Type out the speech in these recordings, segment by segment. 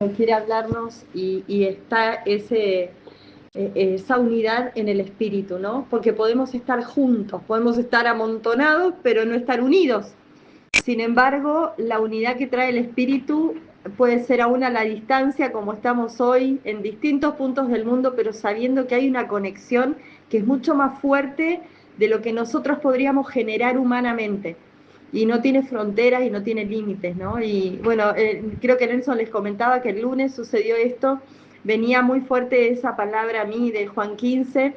quiere hablarnos y está esa unidad en el espíritu, ¿no? Porque podemos estar juntos, podemos estar amontonados, pero no estar unidos. Sin embargo, la unidad que trae el espíritu puede ser aún a la distancia, como estamos hoy, en distintos puntos del mundo, pero sabiendo que hay una conexión que es mucho más fuerte de lo que nosotros podríamos generar humanamente. Y no tiene fronteras y no tiene límites, ¿no? Y bueno, creo que Nelson les comentaba que el lunes sucedió esto, venía muy fuerte esa palabra a mí de Juan 15,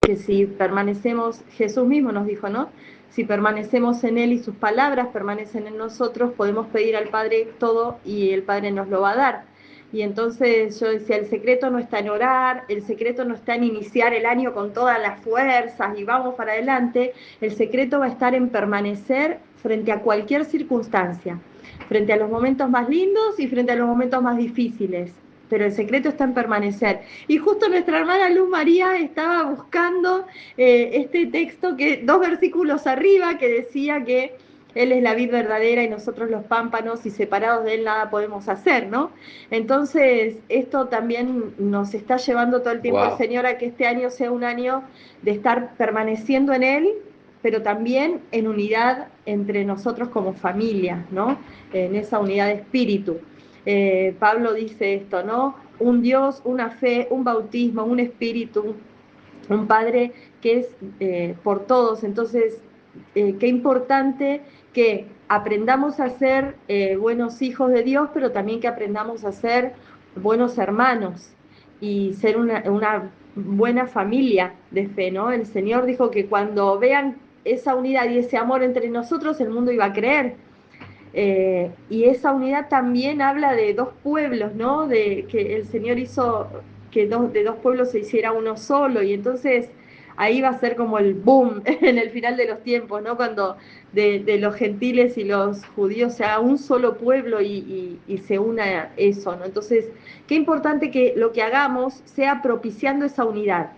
que si permanecemos, Jesús mismo nos dijo, ¿no? Si permanecemos en Él y sus palabras permanecen en nosotros, podemos pedir al Padre todo y el Padre nos lo va a dar. Y entonces yo decía, el secreto no está en orar, el secreto no está en iniciar el año con todas las fuerzas y vamos para adelante, el secreto va a estar en permanecer frente a cualquier circunstancia, frente a los momentos más lindos y frente a los momentos más difíciles, pero el secreto está en permanecer. Y justo nuestra hermana Luz María estaba buscando este texto, que 2 versículos arriba, que decía que Él es la vid verdadera y nosotros los pámpanos, y separados de Él nada podemos hacer, ¿no? Entonces, esto también nos está llevando todo el tiempo el Señor a que este año sea un año de estar permaneciendo en Él, pero también en unidad entre nosotros como familia, ¿no? En esa unidad de espíritu. Pablo dice esto, ¿no? Un Dios, una fe, un bautismo, un espíritu, un Padre que es por todos. Entonces, qué importante que aprendamos a ser buenos hijos de Dios, pero también que aprendamos a ser buenos hermanos y ser una buena familia de fe, ¿no? El Señor dijo que cuando vean esa unidad y ese amor entre nosotros, el mundo iba a creer. Y esa unidad también habla de 2 pueblos, ¿no? De que el Señor hizo que de 2 pueblos se hiciera uno solo, y entonces ahí va a ser como el boom en el final de los tiempos, ¿no? Cuando de los gentiles y los judíos se haga un solo pueblo y se una eso, ¿no? Entonces, qué importante que lo que hagamos sea propiciando esa unidad.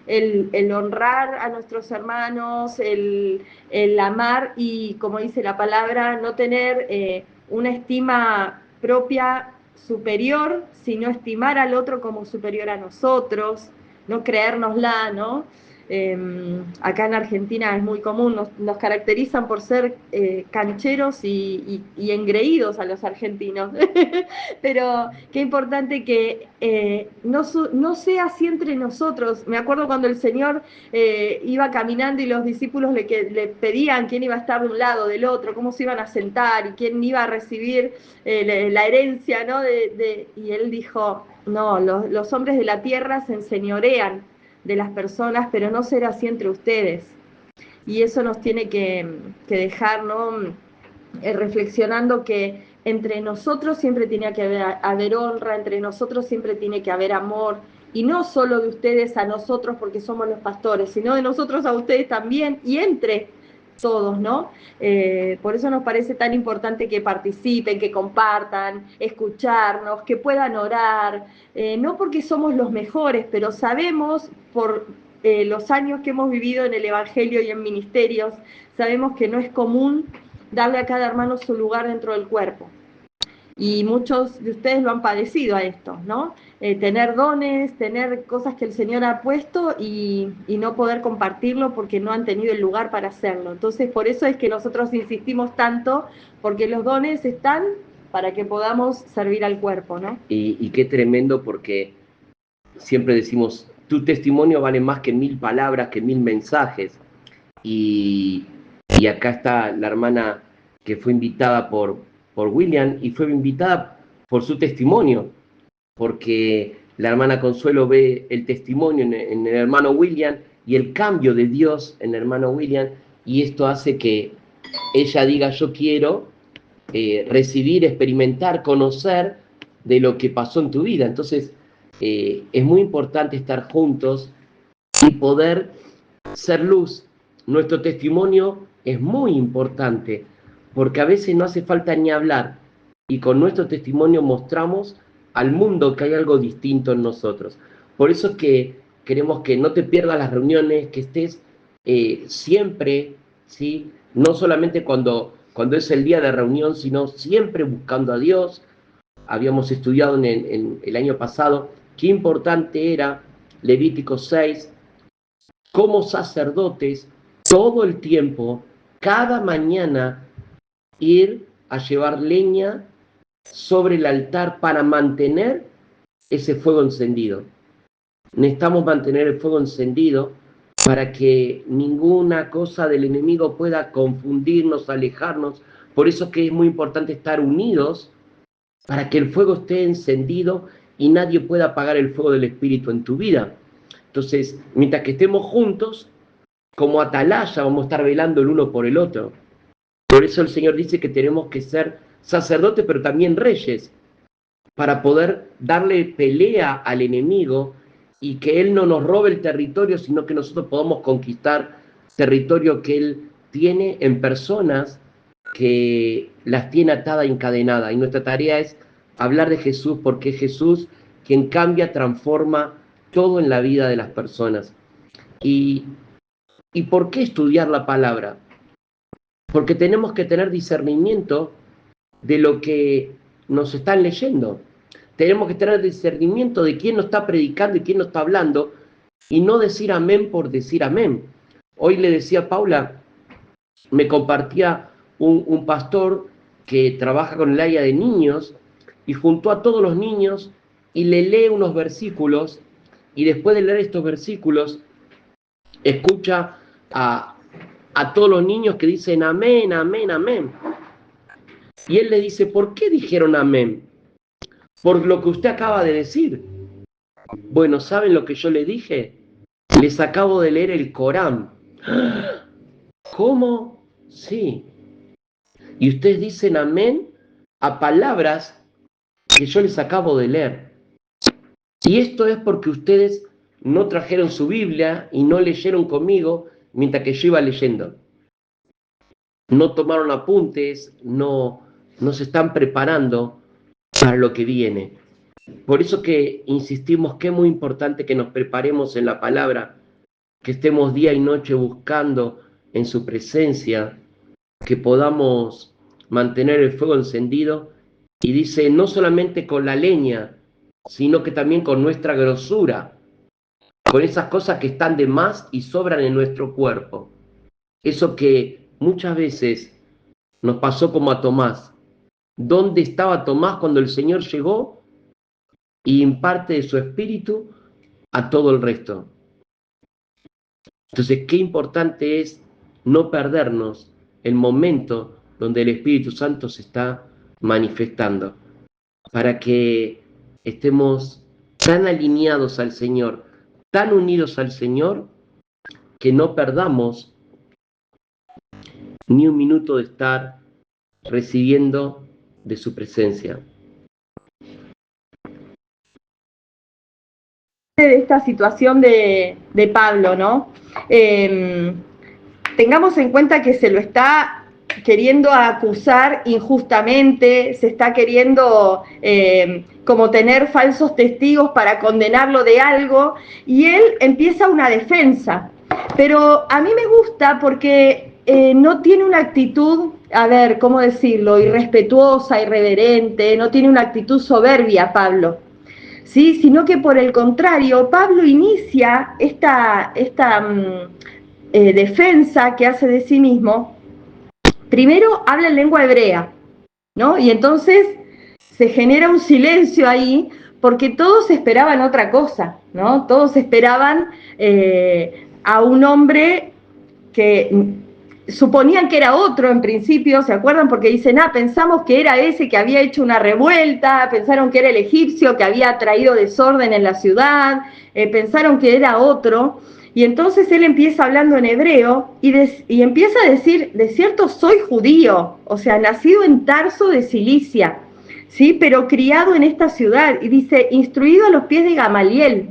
El honrar a nuestros hermanos, el amar y, como dice la palabra, no tener una estima propia superior, sino estimar al otro como superior a nosotros, no creérnosla, ¿no? Acá en Argentina es muy común, nos caracterizan por ser cancheros y engreídos a los argentinos, pero qué importante que no sea así entre nosotros. Me acuerdo cuando el Señor iba caminando y los discípulos le pedían quién iba a estar de un lado, del otro, cómo se iban a sentar y quién iba a recibir la herencia, ¿no? Y Él dijo, no, los hombres de la tierra se enseñorean de las personas, pero no será así entre ustedes. Y eso nos tiene que dejar, ¿no? Reflexionando que entre nosotros siempre tiene que haber honra, entre nosotros siempre tiene que haber amor, y no solo de ustedes a nosotros porque somos los pastores, sino de nosotros a ustedes también, y entre todos, ¿no? Por eso nos parece tan importante que participen, que compartan, escucharnos, que puedan orar, no porque somos los mejores, pero sabemos por los años que hemos vivido en el Evangelio y en ministerios, sabemos que no es común darle a cada hermano su lugar dentro del cuerpo. Y muchos de ustedes lo han padecido a esto, ¿no? Tener dones, tener cosas que el Señor ha puesto y no poder compartirlo porque no han tenido el lugar para hacerlo. Entonces, por eso es que nosotros insistimos tanto, porque los dones están para que podamos servir al cuerpo, ¿no? Y qué tremendo, porque siempre decimos, tu testimonio vale más que 1000 palabras, que 1000 mensajes. Y acá está la hermana que fue invitada por William, y fue invitada por su testimonio, porque la hermana Consuelo ve el testimonio en el hermano William y el cambio de Dios en el hermano William, y esto hace que ella diga, yo quiero recibir, experimentar, conocer de lo que pasó en tu vida. Entonces, es muy importante estar juntos y poder ser luz. Nuestro testimonio es muy importante, porque a veces no hace falta ni hablar, y con nuestro testimonio mostramos al mundo que hay algo distinto en nosotros. Por eso es que queremos que no te pierdas las reuniones, que estés siempre, ¿sí? No solamente cuando es el día de reunión, sino siempre buscando a Dios, habíamos estudiado en el año pasado, qué importante era Levítico 6, como sacerdotes, todo el tiempo, cada mañana, ir a llevar leña sobre el altar para mantener ese fuego encendido. Necesitamos mantener el fuego encendido para que ninguna cosa del enemigo pueda confundirnos, alejarnos. Por eso es que es muy importante estar unidos para que el fuego esté encendido y nadie pueda apagar el fuego del Espíritu en tu vida. Entonces, mientras que estemos juntos, como atalaya, vamos a estar velando el uno por el otro. Por eso el Señor dice que tenemos que ser sacerdotes, pero también reyes, para poder darle pelea al enemigo y que Él no nos robe el territorio, sino que nosotros podamos conquistar territorio que Él tiene en personas que las tiene atada e encadenada. Y nuestra tarea es hablar de Jesús, porque es Jesús quien cambia, transforma todo en la vida de las personas. ¿Y por qué estudiar la palabra? Porque tenemos que tener discernimiento de lo que nos están leyendo. Tenemos que tener discernimiento de quién nos está predicando y quién nos está hablando, y no decir amén por decir amén. Hoy le decía a Paula, me compartía un pastor que trabaja con el área de niños, y juntó a todos los niños y le lee unos versículos, y después de leer estos versículos, escucha a todos los niños que dicen amén, amén, amén. Y él le dice, ¿por qué dijeron amén? Por lo que usted acaba de decir. Bueno, ¿saben lo que yo le dije? Les acabo de leer el Corán. ¿Cómo? Sí. Y ustedes dicen amén a palabras que yo les acabo de leer. Y esto es porque ustedes no trajeron su Biblia y no leyeron conmigo mientras que yo iba leyendo. No tomaron apuntes, no se están preparando para lo que viene. Por eso que insistimos que es muy importante que nos preparemos en la palabra, que estemos día y noche buscando en su presencia, que podamos mantener el fuego encendido. Y dice, no solamente con la leña, sino que también con nuestra grosura, con esas cosas que están de más y sobran en nuestro cuerpo. Eso que muchas veces nos pasó como a Tomás. ¿Dónde estaba Tomás cuando el Señor llegó y imparte de su espíritu a todo el resto? Entonces, qué importante es no perdernos el momento donde el Espíritu Santo se está manifestando, para que estemos tan alineados al Señor, tan unidos al Señor, que no perdamos ni un minuto de estar recibiendo de su presencia. De esta situación de Pablo, ¿no? Tengamos en cuenta que se lo está queriendo acusar injustamente, se está queriendo como tener falsos testigos para condenarlo de algo, y él empieza una defensa. Pero a mí me gusta porque no tiene una actitud, a ver, ¿cómo decirlo?, irrespetuosa, irreverente, no tiene una actitud soberbia, Pablo, ¿sí? Sino que por el contrario, Pablo inicia esta defensa que hace de sí mismo. Primero habla en lengua hebrea, ¿no? Y entonces se genera un silencio ahí, porque todos esperaban otra cosa, ¿no? Todos esperaban a un hombre que suponían que era otro en principio, ¿se acuerdan? Porque dicen, pensamos que era ese que había hecho una revuelta, pensaron que era el egipcio que había traído desorden en la ciudad, pensaron que era otro. Y entonces él empieza hablando en hebreo y empieza a decir, de cierto soy judío, o sea, nacido en Tarso de Cilicia, ¿sí? Pero criado en esta ciudad. Y dice, instruido a los pies de Gamaliel.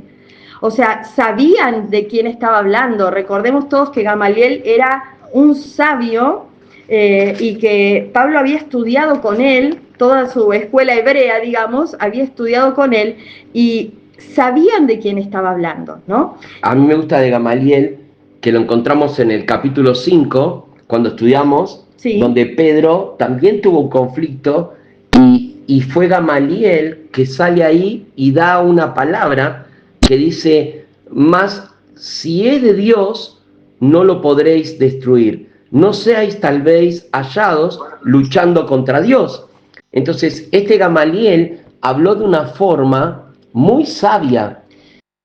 O sea, sabían de quién estaba hablando. Recordemos todos que Gamaliel era un sabio y que Pablo había estudiado con él, toda su escuela hebrea, digamos, había estudiado con él y sabían de quién estaba hablando, ¿no? A mí me gusta de Gamaliel, que lo encontramos en el capítulo 5, cuando estudiamos, sí, donde Pedro también tuvo un conflicto y fue Gamaliel que sale ahí y da una palabra que dice, mas si es de Dios, no lo podréis destruir. No seáis tal vez hallados luchando contra Dios. Entonces, este Gamaliel habló de una forma muy sabia.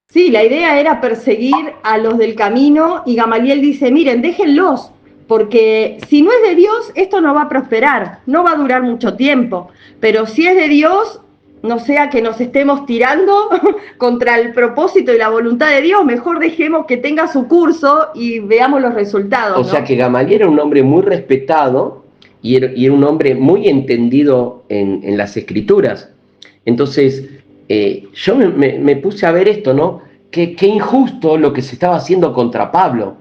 Sí, la idea era perseguir a los del camino y Gamaliel dice, miren, déjenlos, porque si no es de Dios, esto no va a prosperar, no va a durar mucho tiempo, pero si es de Dios, no sea que nos estemos tirando contra el propósito y la voluntad de Dios, mejor dejemos que tenga su curso y veamos los resultados. O sea que Gamaliel era un hombre muy respetado y era un hombre muy entendido en las escrituras. Entonces, yo me puse a ver esto, ¿no? Qué injusto lo que se estaba haciendo contra Pablo.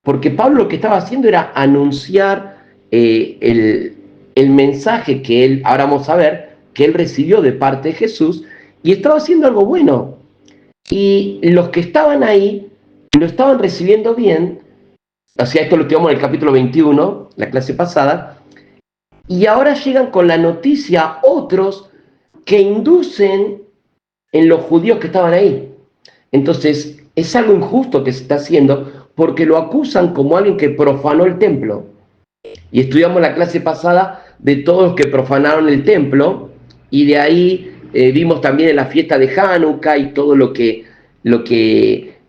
Porque Pablo lo que estaba haciendo era anunciar el mensaje que él, ahora vamos a ver, que él recibió de parte de Jesús, y estaba haciendo algo bueno. Y los que estaban ahí lo estaban recibiendo bien. O sea, esto lo estudiamos en el capítulo 21, la clase pasada, y ahora llegan con la noticia otros que inducen en los judíos que estaban ahí. Entonces, es algo injusto que se está haciendo porque lo acusan como alguien que profanó el templo. Y estudiamos la clase pasada de todos los que profanaron el templo, y de ahí vimos también en la fiesta de Hanukkah y todo lo que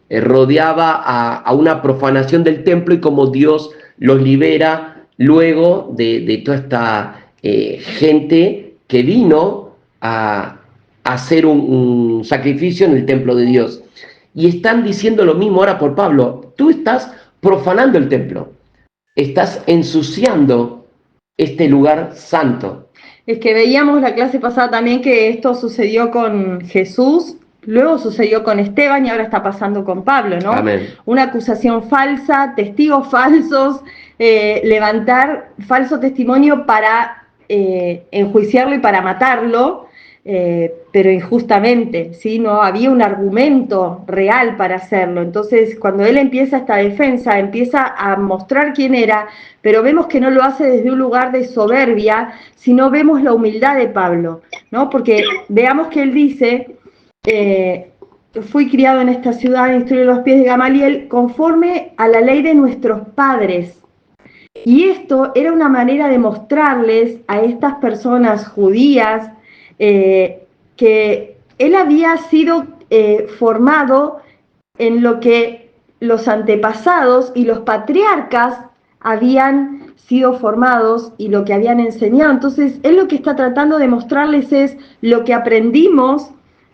rodeaba a una profanación del templo y cómo Dios los libera luego de toda esta gente que vino a hacer un sacrificio en el templo de Dios. Y están diciendo lo mismo ahora por Pablo. Tú estás profanando el templo, estás ensuciando este lugar santo. Es que veíamos la clase pasada también que esto sucedió con Jesús, luego sucedió con Esteban y ahora está pasando con Pablo, ¿no? Amén. Una acusación falsa, testigos falsos, levantar falso testimonio para enjuiciarlo y para matarlo, pero injustamente, ¿sí? No había un argumento real para hacerlo. Entonces, cuando él empieza esta defensa, empieza a mostrar quién era, pero vemos que no lo hace desde un lugar de soberbia, sino vemos la humildad de Pablo, ¿no? Porque veamos que él dice, fui criado en esta ciudad, instruí los pies de Gamaliel, conforme a la ley de nuestros padres. Y esto era una manera de mostrarles a estas personas judías que él había sido formado en lo que los antepasados y los patriarcas habían sido formados y lo que habían enseñado. Entonces, él lo que está tratando de mostrarles es lo que aprendimos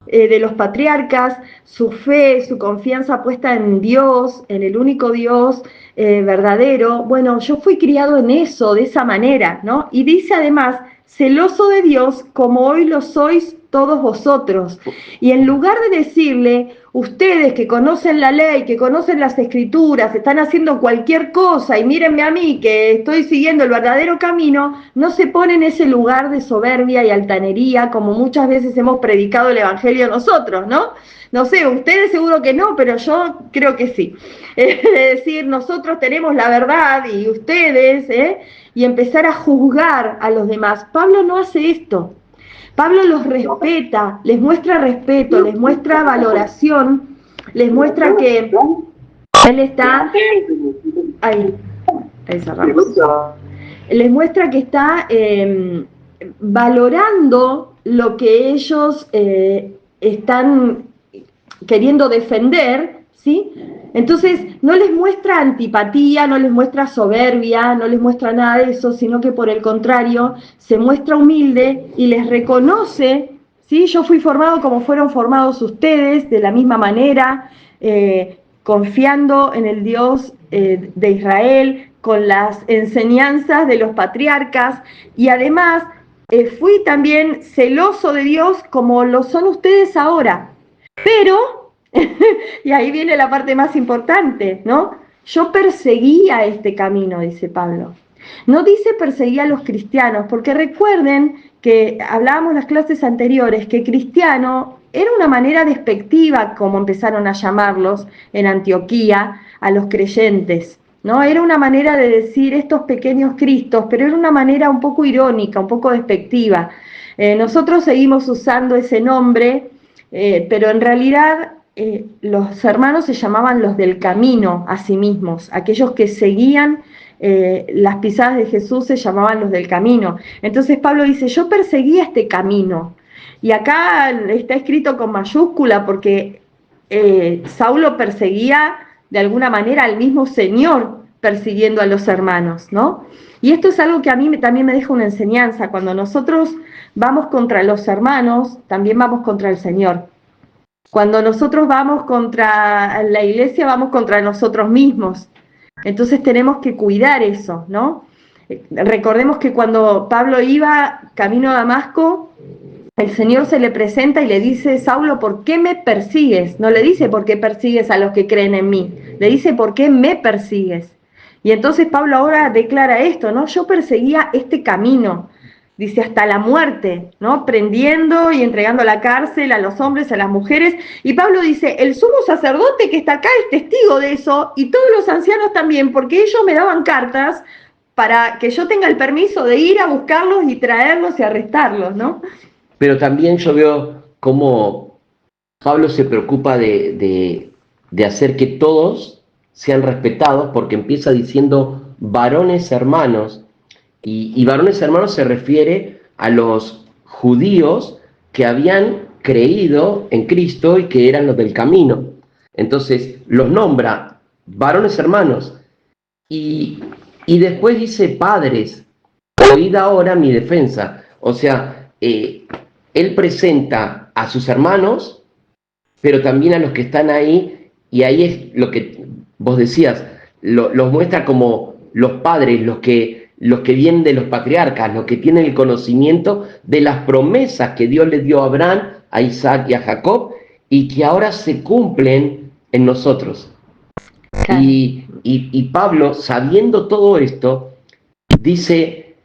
de los patriarcas, su fe, su confianza puesta en Dios, en el único Dios verdadero. Bueno, yo fui criado en eso, de esa manera, ¿no? Y dice además, celoso de Dios como hoy lo sois todos vosotros. Y en lugar de decirle, ustedes que conocen la ley, que conocen las escrituras, están haciendo cualquier cosa y mírenme a mí que estoy siguiendo el verdadero camino, no se pone en ese lugar de soberbia y altanería como muchas veces hemos predicado el evangelio nosotros, ¿no? No sé, ustedes seguro que no, pero yo creo que sí. Es decir, nosotros tenemos la verdad y ustedes, y empezar a juzgar a los demás. Pablo no hace esto. Pablo los respeta, les muestra respeto, les muestra valoración, les muestra que él está... Ahí cerramos. Les muestra que está valorando lo que ellos están queriendo defender, ¿sí? Entonces no les muestra antipatía, no les muestra soberbia, no les muestra nada de eso, sino que por el contrario se muestra humilde y les reconoce, ¿sí? Yo fui formado como fueron formados ustedes, de la misma manera, confiando en el Dios de Israel, con las enseñanzas de los patriarcas, y además fui también celoso de Dios como lo son ustedes ahora, pero... y ahí viene la parte más importante, ¿no? Yo perseguía este camino, dice Pablo. No dice perseguía a los cristianos, porque recuerden que hablábamos en las clases anteriores que cristiano era una manera despectiva, como empezaron a llamarlos en Antioquía, a los creyentes, ¿no? Era una manera de decir estos pequeños cristos, pero era una manera un poco irónica, un poco despectiva. Nosotros seguimos usando ese nombre, pero en realidad los hermanos se llamaban los del camino a sí mismos, aquellos que seguían las pisadas de Jesús se llamaban los del camino. Entonces Pablo dice, yo perseguía este camino, y acá está escrito con mayúscula porque Saulo perseguía de alguna manera al mismo Señor, persiguiendo a los hermanos, ¿no? Y esto es algo que a mí también me deja una enseñanza. Cuando nosotros vamos contra los hermanos, también vamos contra el Señor. Cuando nosotros vamos contra la iglesia, vamos contra nosotros mismos. Entonces tenemos que cuidar eso, ¿no? Recordemos que cuando Pablo iba camino a Damasco, el Señor se le presenta y le dice, Saulo, ¿por qué me persigues? No le dice, ¿por qué persigues a los que creen en mí? Le dice, ¿por qué me persigues? Y entonces Pablo ahora declara esto, ¿no? Yo perseguía este camino, dice, hasta la muerte, ¿no? Prendiendo y entregando a la cárcel a los hombres, a las mujeres. Y Pablo dice, el sumo sacerdote que está acá es testigo de eso, y todos los ancianos también, porque ellos me daban cartas para que yo tenga el permiso de ir a buscarlos y traerlos y arrestarlos, ¿no? Pero también yo veo cómo Pablo se preocupa de hacer que todos sean respetados, porque empieza diciendo varones hermanos, y varones hermanos se refiere a los judíos que habían creído en Cristo y que eran los del camino. Entonces los nombra varones hermanos, y después dice padres, oíd ahora mi defensa. O sea, él presenta a sus hermanos, pero también a los que están ahí, y ahí es lo que vos decías, los muestra como los padres, los que vienen de los patriarcas, los que tienen el conocimiento de las promesas que Dios les dio a Abraham, a Isaac y a Jacob, y que ahora se cumplen en nosotros. Claro. Y Pablo, sabiendo todo esto, dice,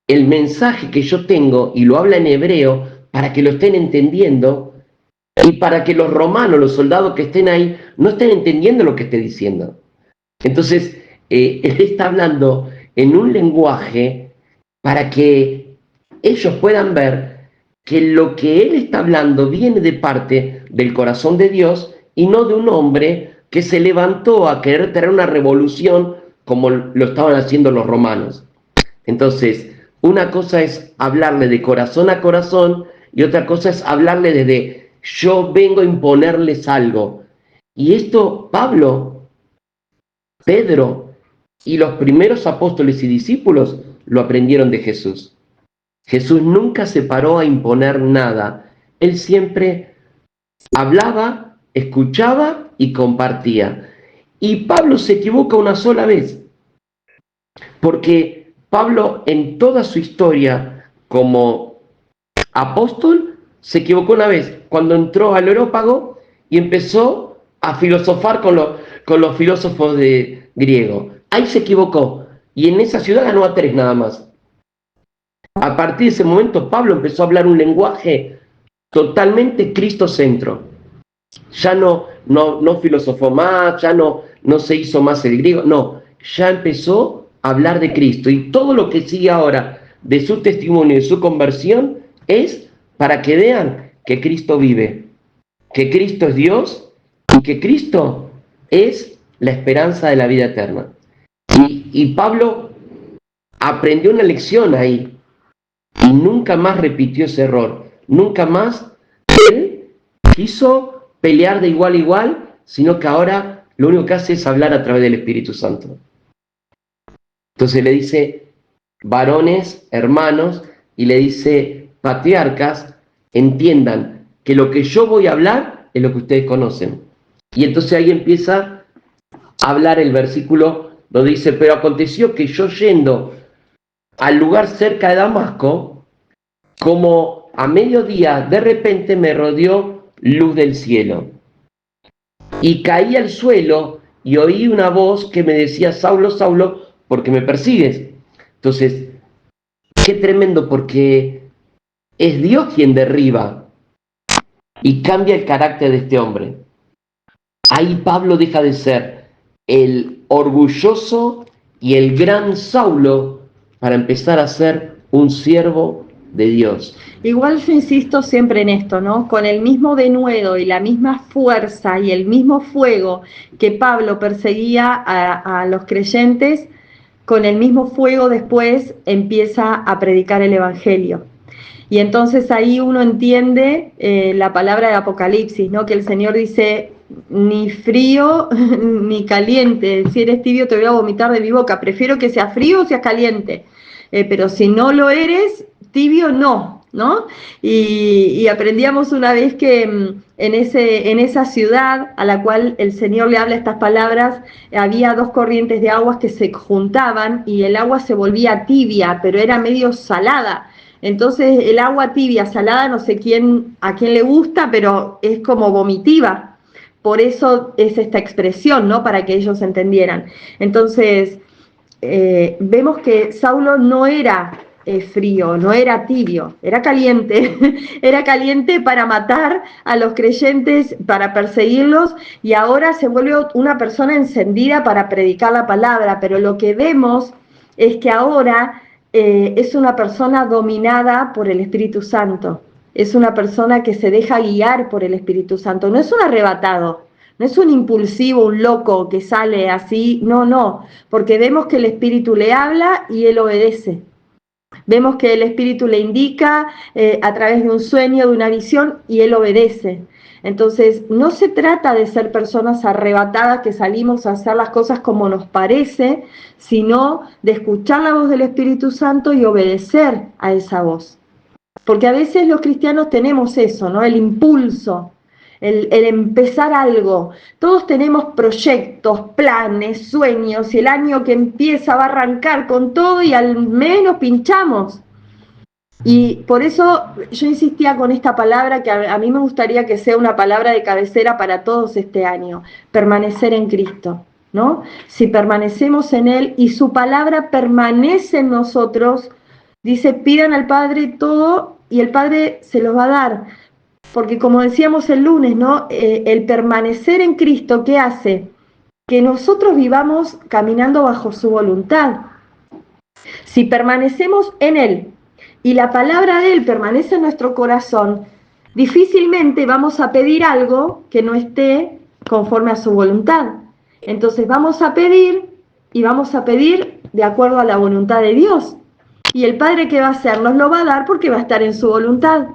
el mensaje que yo tengo, y lo habla en hebreo, para que lo estén entendiendo, y para que los romanos, los soldados que estén ahí, no estén entendiendo lo que esté diciendo. Entonces, él está hablando en un lenguaje para que ellos puedan ver que lo que él está hablando viene de parte del corazón de Dios y no de un hombre que se levantó a querer tener una revolución como lo estaban haciendo los romanos. Entonces, una cosa es hablarle de corazón a corazón y otra cosa es hablarle desde yo vengo a imponerles algo. Y esto Pablo, Pedro y los primeros apóstoles y discípulos lo aprendieron de Jesús. Jesús nunca se paró a imponer nada. Él siempre hablaba, escuchaba y compartía. Y Pablo se equivoca una sola vez, porque Pablo en toda su historia como apóstol se equivocó una vez, cuando entró al Areópago y empezó a filosofar con los filósofos griegos. Ahí se equivocó, y en esa ciudad ganó a 3 nada más. A partir de ese momento Pablo empezó a hablar un lenguaje totalmente cristocentro. Ya no filosofó más, ya no se hizo más el griego, no, ya empezó a hablar de Cristo, y todo lo que sigue ahora de su testimonio y su conversión es para que vean que Cristo vive, que Cristo es Dios y que Cristo es la esperanza de la vida eterna. Y Pablo aprendió una lección ahí y nunca más repitió ese error, nunca más él quiso pelear de igual a igual, sino que ahora lo único que hace es hablar a través del Espíritu Santo. Entonces le dice varones, hermanos, y le dice patriarcas, entiendan que lo que yo voy a hablar es lo que ustedes conocen. Y entonces ahí empieza a hablar el versículo donde dice, pero aconteció que yo yendo al lugar cerca de Damasco, como a mediodía, de repente me rodeó luz del cielo. Y caí al suelo y oí una voz que me decía, Saulo, Saulo, ¿por qué me persigues? Entonces, qué tremendo, porque es Dios quien derriba y cambia el carácter de este hombre. Ahí Pablo deja de ser el orgulloso y el gran Saulo para empezar a ser un siervo de Dios. Igual yo insisto siempre en esto, ¿no? Con el mismo denuedo y la misma fuerza y el mismo fuego que Pablo perseguía a los creyentes, con el mismo fuego después empieza a predicar el Evangelio. Y entonces ahí uno entiende la palabra de Apocalipsis, ¿no? Que el Señor dice, ni frío ni caliente, si eres tibio te voy a vomitar de mi boca, prefiero que seas frío o seas caliente, pero si no lo eres, tibio no, ¿no? Y aprendíamos una vez que en esa ciudad a la cual el Señor le habla estas palabras, había dos corrientes de aguas que se juntaban y el agua se volvía tibia, pero era medio salada. Entonces el agua tibia, salada, no sé a quién le gusta, pero es como vomitiva. Por eso es esta expresión, ¿no? Para que ellos entendieran. Entonces, vemos que Saulo no era frío, no era tibio, era caliente. Era caliente para matar a los creyentes, para perseguirlos, y ahora se vuelve una persona encendida para predicar la palabra. Pero lo que vemos es que ahora es una persona dominada por el Espíritu Santo, es una persona que se deja guiar por el Espíritu Santo, no es un arrebatado, no es un impulsivo, un loco que sale así, no, porque vemos que el Espíritu le habla y él obedece. Vemos que el Espíritu le indica a través de un sueño, de una visión, y él obedece. Entonces, no se trata de ser personas arrebatadas que salimos a hacer las cosas como nos parece, sino de escuchar la voz del Espíritu Santo y obedecer a esa voz. Porque a veces los cristianos tenemos eso, ¿no? El impulso, el empezar algo. Todos tenemos proyectos, planes, sueños, y el año que empieza va a arrancar con todo y al menos pinchamos. Y por eso yo insistía con esta palabra que a mí me gustaría que sea una palabra de cabecera para todos este año: permanecer en Cristo, ¿no? Si permanecemos en Él y su palabra permanece en nosotros, dice, pidan al Padre todo y el Padre se los va a dar. Porque como decíamos el lunes, ¿no? El permanecer en Cristo, ¿qué hace? Que nosotros vivamos caminando bajo su voluntad. Si permanecemos en Él y la palabra de Él permanece en nuestro corazón, difícilmente vamos a pedir algo que no esté conforme a su voluntad. Entonces vamos a pedir y vamos a pedir de acuerdo a la voluntad de Dios. Y el Padre, ¿qué va a hacer? Nos lo va a dar porque va a estar en su voluntad.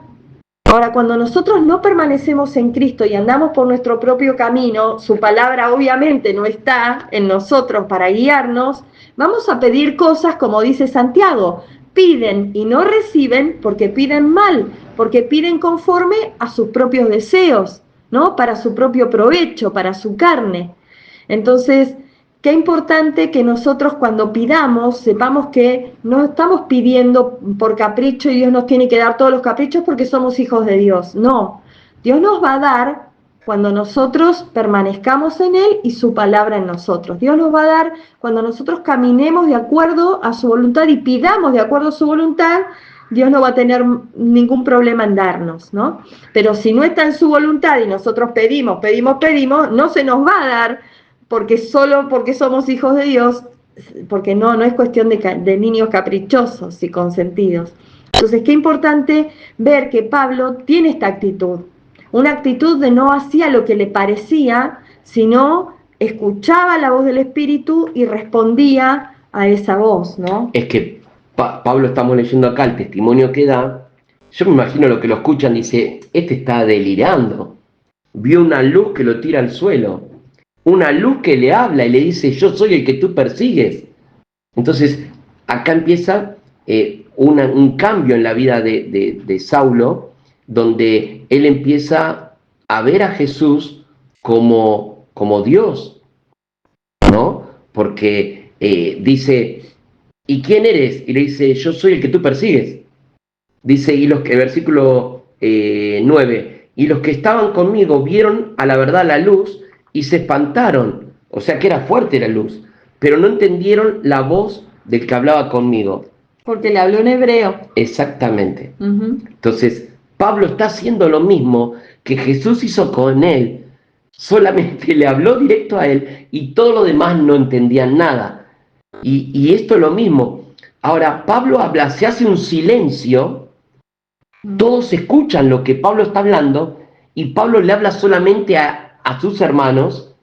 Ahora, cuando nosotros no permanecemos en Cristo y andamos por nuestro propio camino, su palabra obviamente no está en nosotros para guiarnos, vamos a pedir cosas como dice Santiago: piden y no reciben porque piden mal, porque piden conforme a sus propios deseos, ¿no? Para su propio provecho, para su carne. Entonces, qué importante que nosotros cuando pidamos sepamos que no estamos pidiendo por capricho y Dios nos tiene que dar todos los caprichos porque somos hijos de Dios. No, Dios nos va a dar cuando nosotros permanezcamos en Él y su palabra en nosotros. Dios nos va a dar cuando nosotros caminemos de acuerdo a su voluntad y pidamos de acuerdo a su voluntad. Dios no va a tener ningún problema en darnos, ¿no? Pero si no está en su voluntad y nosotros pedimos, no se nos va a dar solo porque somos hijos de Dios, porque no es cuestión de niños caprichosos y consentidos. Entonces, qué importante ver que Pablo tiene esta actitud, una actitud de no hacía lo que le parecía, sino escuchaba la voz del Espíritu y respondía a esa voz, ¿no? Es que Pablo, estamos leyendo acá el testimonio que da. Yo me imagino lo que lo escuchan, dice, este está delirando. Vio una luz que lo tira al suelo. Una luz que le habla y le dice, yo soy el que tú persigues. Entonces, acá empieza un cambio en la vida de Saulo, donde él empieza a ver a Jesús como Dios, ¿no? Porque dice, ¿y quién eres? Y le dice, yo soy el que tú persigues. Dice, el versículo 9, y los que estaban conmigo vieron a la verdad la luz, y se espantaron, o sea que era fuerte la luz, pero no entendieron la voz del que hablaba conmigo. Porque le habló en hebreo. Exactamente. Entonces, Pablo está haciendo lo mismo que Jesús hizo con él, solamente le habló directo a él y todo lo demás no entendían nada. Y esto es lo mismo. Ahora, Pablo habla, se hace un silencio Todos escuchan lo que Pablo está hablando y Pablo le habla solamente a sus hermanos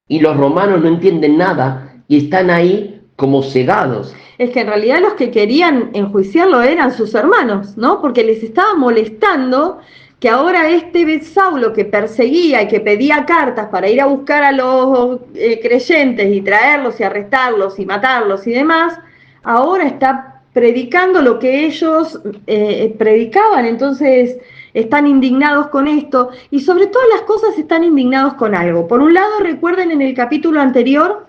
y los romanos no entienden nada y están ahí como cegados. Es que en realidad los que querían enjuiciarlo eran sus hermanos, ¿no? Porque les estaba molestando que ahora este Saulo que perseguía y que pedía cartas para ir a buscar a los creyentes y traerlos y arrestarlos y matarlos y demás, ahora está predicando lo que ellos predicaban. Entonces están indignados con esto y sobre todas las cosas están indignados con algo. Por un lado, recuerden en el capítulo anterior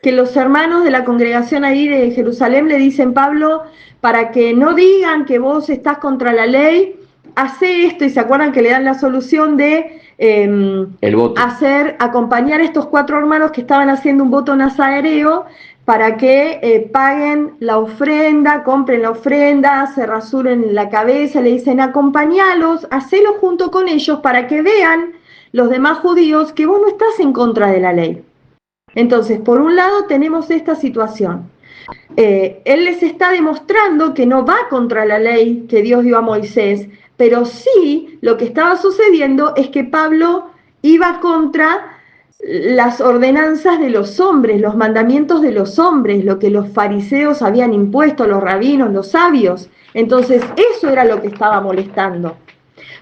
que los hermanos de la congregación ahí de Jerusalén le dicen, Pablo, para que no digan que vos estás contra la ley, hace esto, y se acuerdan que le dan la solución de acompañar a estos 4 hermanos que estaban haciendo un voto nazareo para que paguen la ofrenda, compren la ofrenda, se rasuren la cabeza, le dicen acompañalos, hacelo junto con ellos para que vean los demás judíos que vos no estás en contra de la ley. Entonces, por un lado tenemos esta situación. Él les está demostrando que no va contra la ley que Dios dio a Moisés, pero sí lo que estaba sucediendo es que Pablo iba contra las ordenanzas de los hombres, los mandamientos de los hombres, lo que los fariseos habían impuesto, los rabinos, los sabios. Entonces, eso era lo que estaba molestando.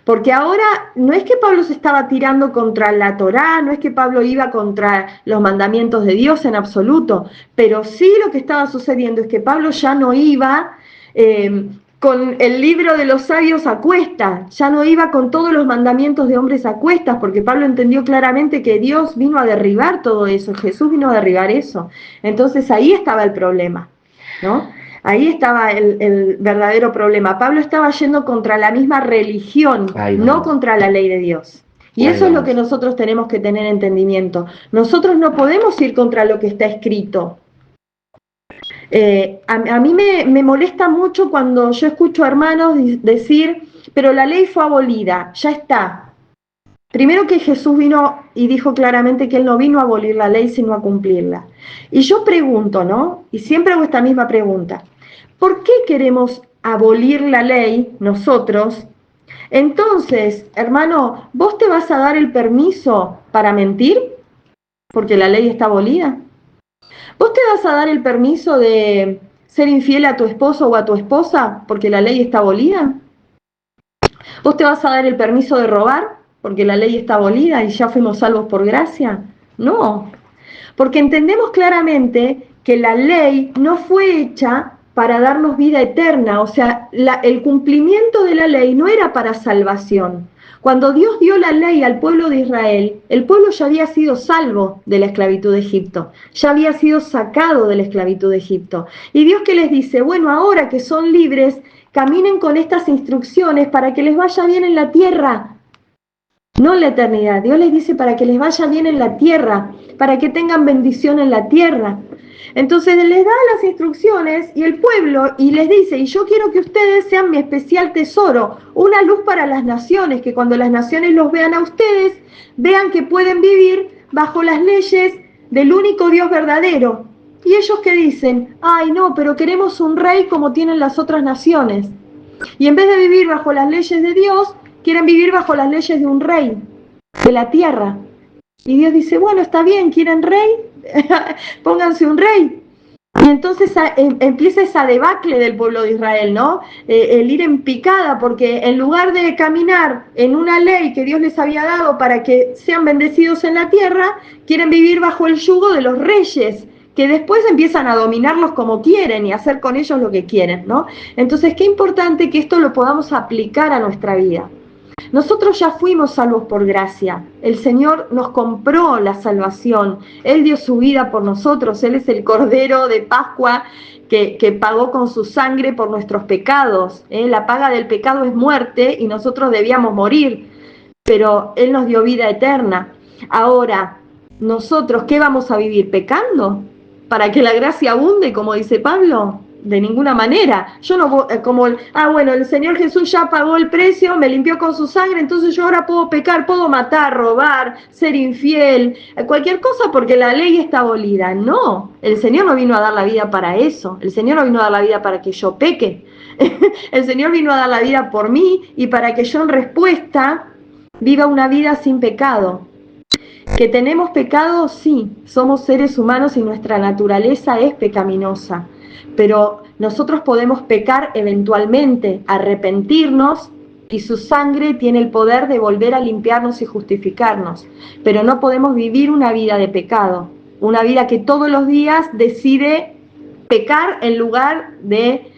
Porque ahora no es que Pablo se estaba tirando contra la Torá, no es que Pablo iba contra los mandamientos de Dios en absoluto, pero sí lo que estaba sucediendo es que Pablo ya no iba con el libro de los sabios a cuestas, ya no iba con todos los mandamientos de hombres a cuestas, porque Pablo entendió claramente que Dios vino a derribar todo eso, Jesús vino a derribar eso. Entonces ahí estaba el problema, ¿no? Ahí estaba el verdadero problema. Pablo estaba yendo contra la misma religión, no contra la ley de Dios. Y eso es lo que nosotros tenemos que tener entendimiento. Nosotros no podemos ir contra lo que está escrito. A mí me molesta mucho cuando yo escucho a hermanos decir, pero la ley fue abolida, ya está. Primero que Jesús vino y dijo claramente que Él no vino a abolir la ley, sino a cumplirla. Y yo pregunto, ¿no? Y siempre hago esta misma pregunta. ¿Por qué queremos abolir la ley nosotros? Entonces, hermano, ¿vos te vas a dar el permiso para mentir? Porque la ley está abolida. ¿Vos te vas a dar el permiso de ser infiel a tu esposo o a tu esposa? Porque la ley está abolida. ¿Vos te vas a dar el permiso de robar? Porque la ley está abolida y ya fuimos salvos por gracia. No, porque entendemos claramente que la ley no fue hecha para darnos vida eterna, o sea, el cumplimiento de la ley no era para salvación. Cuando Dios dio la ley al pueblo de Israel, el pueblo ya había sido salvo de la esclavitud de Egipto, ya había sido sacado de la esclavitud de Egipto. Y Dios que les dice, bueno, ahora que son libres, caminen con estas instrucciones para que les vaya bien en la tierra, no en la eternidad. Dios les dice para que les vaya bien en la tierra, para que tengan bendición en la tierra. Entonces les da las instrucciones y el pueblo y les dice, y yo quiero que ustedes sean mi especial tesoro, una luz para las naciones, que cuando las naciones los vean a ustedes, vean que pueden vivir bajo las leyes del único Dios verdadero. Y ellos que dicen, ay no, pero queremos un rey como tienen las otras naciones. Y en vez de vivir bajo las leyes de Dios, quieren vivir bajo las leyes de un rey, de la tierra. Y Dios dice, bueno, está bien, ¿quieren rey? Pónganse un rey. Y entonces empieza esa debacle del pueblo de Israel, ¿no? El ir en picada, porque en lugar de caminar en una ley que Dios les había dado para que sean bendecidos en la tierra, quieren vivir bajo el yugo de los reyes, que después empiezan a dominarlos como quieren y hacer con ellos lo que quieren, ¿no? Entonces, qué importante que esto lo podamos aplicar a nuestra vida. Nosotros ya fuimos salvos por gracia. El Señor nos compró la salvación. Él dio su vida por nosotros. Él es el Cordero de Pascua que pagó con su sangre por nuestros pecados. La paga del pecado es muerte y nosotros debíamos morir. Pero Él nos dio vida eterna. Ahora, ¿nosotros qué vamos a vivir? ¿Pecando? ¿Para que la gracia abunde, como dice Pablo? De ninguna manera. Yo no voy, bueno, el Señor Jesús ya pagó el precio, me limpió con su sangre, entonces yo ahora puedo pecar, puedo matar, robar, ser infiel, cualquier cosa porque la ley está abolida. No, el Señor no vino a dar la vida para eso. El Señor no vino a dar la vida para que yo peque. El Señor vino a dar la vida por mí y para que yo en respuesta viva una vida sin pecado. ¿Que tenemos pecado? Sí, somos seres humanos y nuestra naturaleza es pecaminosa, pero nosotros podemos pecar eventualmente, arrepentirnos, y su sangre tiene el poder de volver a limpiarnos y justificarnos, pero no podemos vivir una vida de pecado, una vida que todos los días decide pecar en lugar de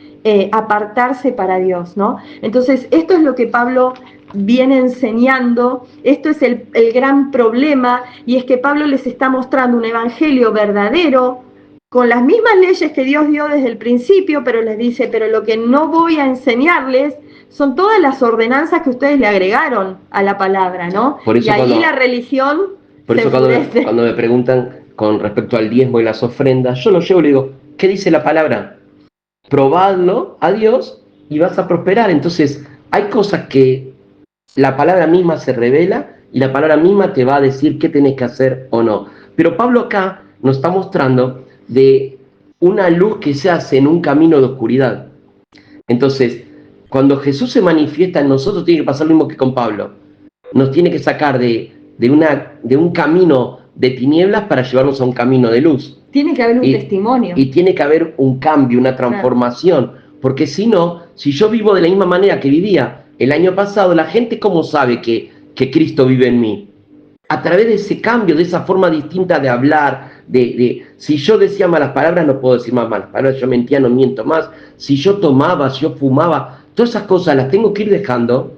apartarse para Dios, ¿no? Entonces, esto es lo que Pablo viene enseñando, esto es el gran problema, y es que Pablo les está mostrando un evangelio verdadero, con las mismas leyes que Dios dio desde el principio, pero les dice, pero lo que no voy a enseñarles son todas las ordenanzas que ustedes le agregaron a la palabra, ¿no? Por eso y ahí la religión por eso cuando me preguntan con respecto al diezmo y las ofrendas, yo lo llevo y le digo, ¿qué dice la palabra? Probadlo a Dios y vas a prosperar. Entonces, hay cosas que la palabra misma se revela y la palabra misma te va a decir qué tenés que hacer o no. Pero Pablo acá nos está mostrando de una luz que se hace en un camino de oscuridad. Entonces, cuando Jesús se manifiesta en nosotros, tiene que pasar lo mismo que con Pablo. Nos tiene que sacar de un camino de tinieblas para llevarnos a un camino de luz. Tiene que haber un testimonio. Y tiene que haber un cambio, una transformación. Claro. Porque si no, si yo vivo de la misma manera que vivía el año pasado, la gente ¿cómo sabe que Cristo vive en mí? A través de ese cambio, de esa forma distinta de hablar, si yo decía malas palabras, no puedo decir más malas palabras, yo mentía, no miento más. Si yo tomaba, si yo fumaba, todas esas cosas las tengo que ir dejando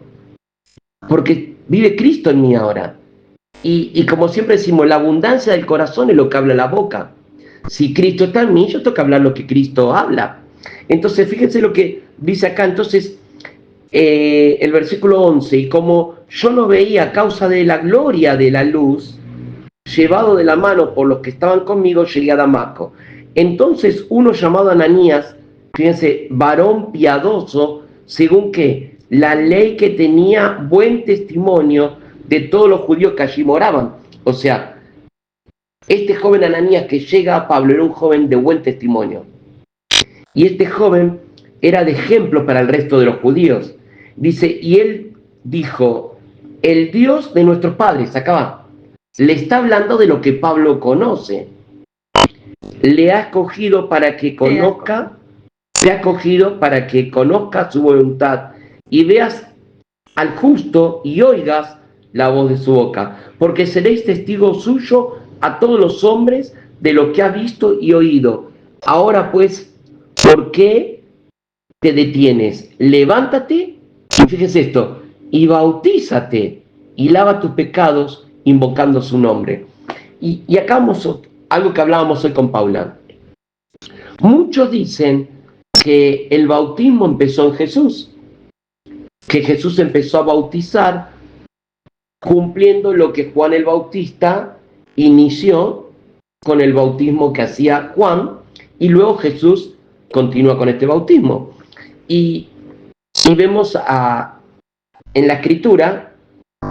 porque vive Cristo en mí ahora. Y como siempre decimos, la abundancia del corazón es lo que habla la boca. Si Cristo está en mí, yo tengo que hablar lo que Cristo habla. Entonces, fíjense lo que dice acá. Entonces, el versículo 11, y como yo no veía a causa de la gloria de la luz, llevado de la mano por los que estaban conmigo, llegué a Damasco. Entonces, uno llamado Ananías, fíjense, varón piadoso, según que la ley que tenía buen testimonio de todos los judíos que allí moraban. O sea, este joven Ananías que llega a Pablo era un joven de buen testimonio. Y este joven era de ejemplo para el resto de los judíos. Dice, y él dijo, el Dios de nuestros padres, acá va, le está hablando de lo que Pablo conoce. Le ha escogido para que conozca, te ha escogido para que conozca su voluntad y veas al justo y oigas la voz de su boca, porque seréis testigo suyo a todos los hombres de lo que has visto y oído. Ahora pues, ¿por qué te detienes? Levántate, y fíjese esto, y bautízate, y lava tus pecados invocando su nombre. Y acá vamos algo que hablábamos hoy con Paula. Muchos dicen que el bautismo empezó en Jesús, que Jesús empezó a bautizar cumpliendo lo que Juan el Bautista inició con el bautismo que hacía Juan, y luego Jesús continúa con este bautismo. Y vemos en la Escritura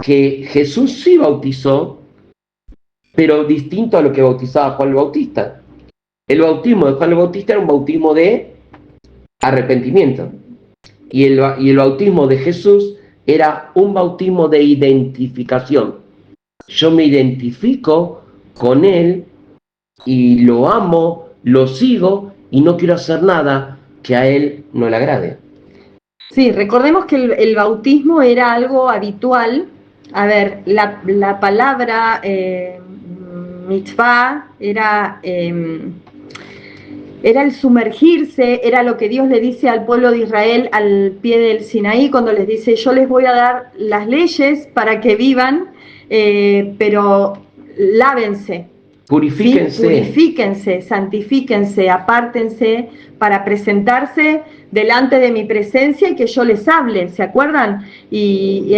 que Jesús sí bautizó, pero distinto a lo que bautizaba Juan el Bautista. El bautismo de Juan el Bautista era un bautismo de arrepentimiento. Y el bautismo de Jesús era un bautismo de identificación. Yo me identifico con Él y lo amo, lo sigo y no quiero hacer nada que a Él no le agrade. Sí, recordemos que el bautismo era algo habitual. A ver, la palabra mitzvah era el sumergirse, era lo que Dios le dice al pueblo de Israel al pie del Sinaí, cuando les dice, yo les voy a dar las leyes para que vivan, pero lávense. Purifíquense. ¿Sí? Purifíquense, santifíquense, apártense para presentarse delante de mi presencia y que yo les hable, ¿se acuerdan? Y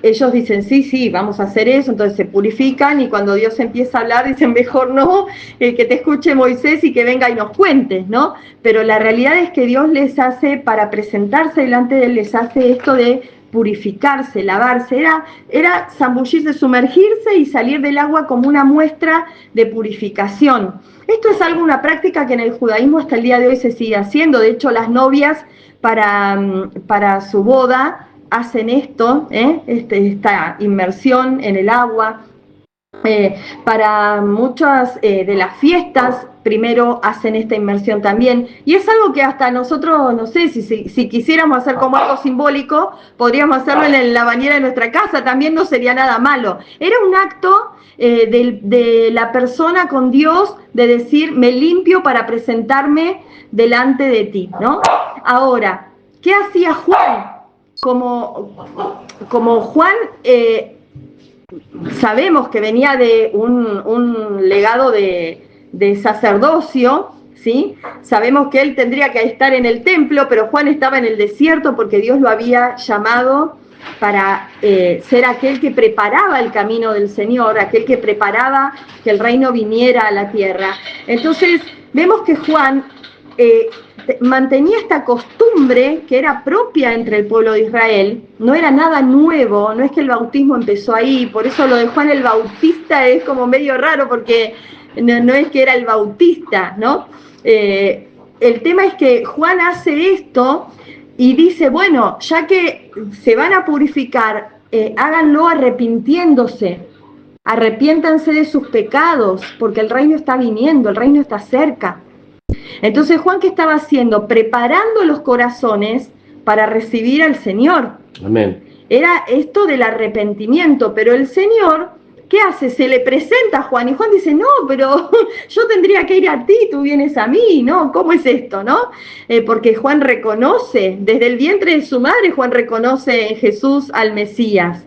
ellos dicen, sí, vamos a hacer eso, entonces se purifican y cuando Dios empieza a hablar dicen, mejor no, que te escuche Moisés y que venga y nos cuente, ¿no? Pero la realidad es que Dios les hace, para presentarse delante de Él, les hace esto de purificarse, lavarse, era zambullirse, sumergirse y salir del agua como una muestra de purificación. Esto es una práctica que en el judaísmo hasta el día de hoy se sigue haciendo. De hecho, las novias para su boda hacen esto, esta inmersión en el agua. Para muchas de las fiestas primero hacen esta inmersión también, y es algo que hasta nosotros, no sé, si quisiéramos hacer como algo simbólico, podríamos hacerlo en la bañera de nuestra casa, también no sería nada malo. Era un acto de la persona con Dios, de decir, me limpio para presentarme delante de ti, ¿no? Ahora, ¿qué hacía Juan? Como Juan... sabemos que venía de un legado de sacerdocio, ¿sí? Sabemos que él tendría que estar en el templo, pero Juan estaba en el desierto porque Dios lo había llamado para ser aquel que preparaba el camino del Señor, aquel que preparaba que el reino viniera a la tierra. Entonces, vemos que Juan mantenía esta costumbre que era propia entre el pueblo de Israel, no era nada nuevo, no es que el bautismo empezó ahí, por eso lo de Juan el Bautista es como medio raro, porque no es que era el Bautista, ¿no? El tema es que Juan hace esto y dice, bueno, ya que se van a purificar, háganlo arrepintiéndose, arrepiéntanse de sus pecados, porque el reino está viniendo, el reino está cerca. Entonces Juan, ¿qué estaba haciendo? Preparando los corazones para recibir al Señor. Amén. Era esto del arrepentimiento, pero el Señor, ¿qué hace? Se le presenta a Juan, y Juan dice, no, pero yo tendría que ir a ti, tú vienes a mí, ¿no? ¿Cómo es esto, no? Porque Juan reconoce, desde el vientre de su madre, Juan reconoce en Jesús al Mesías.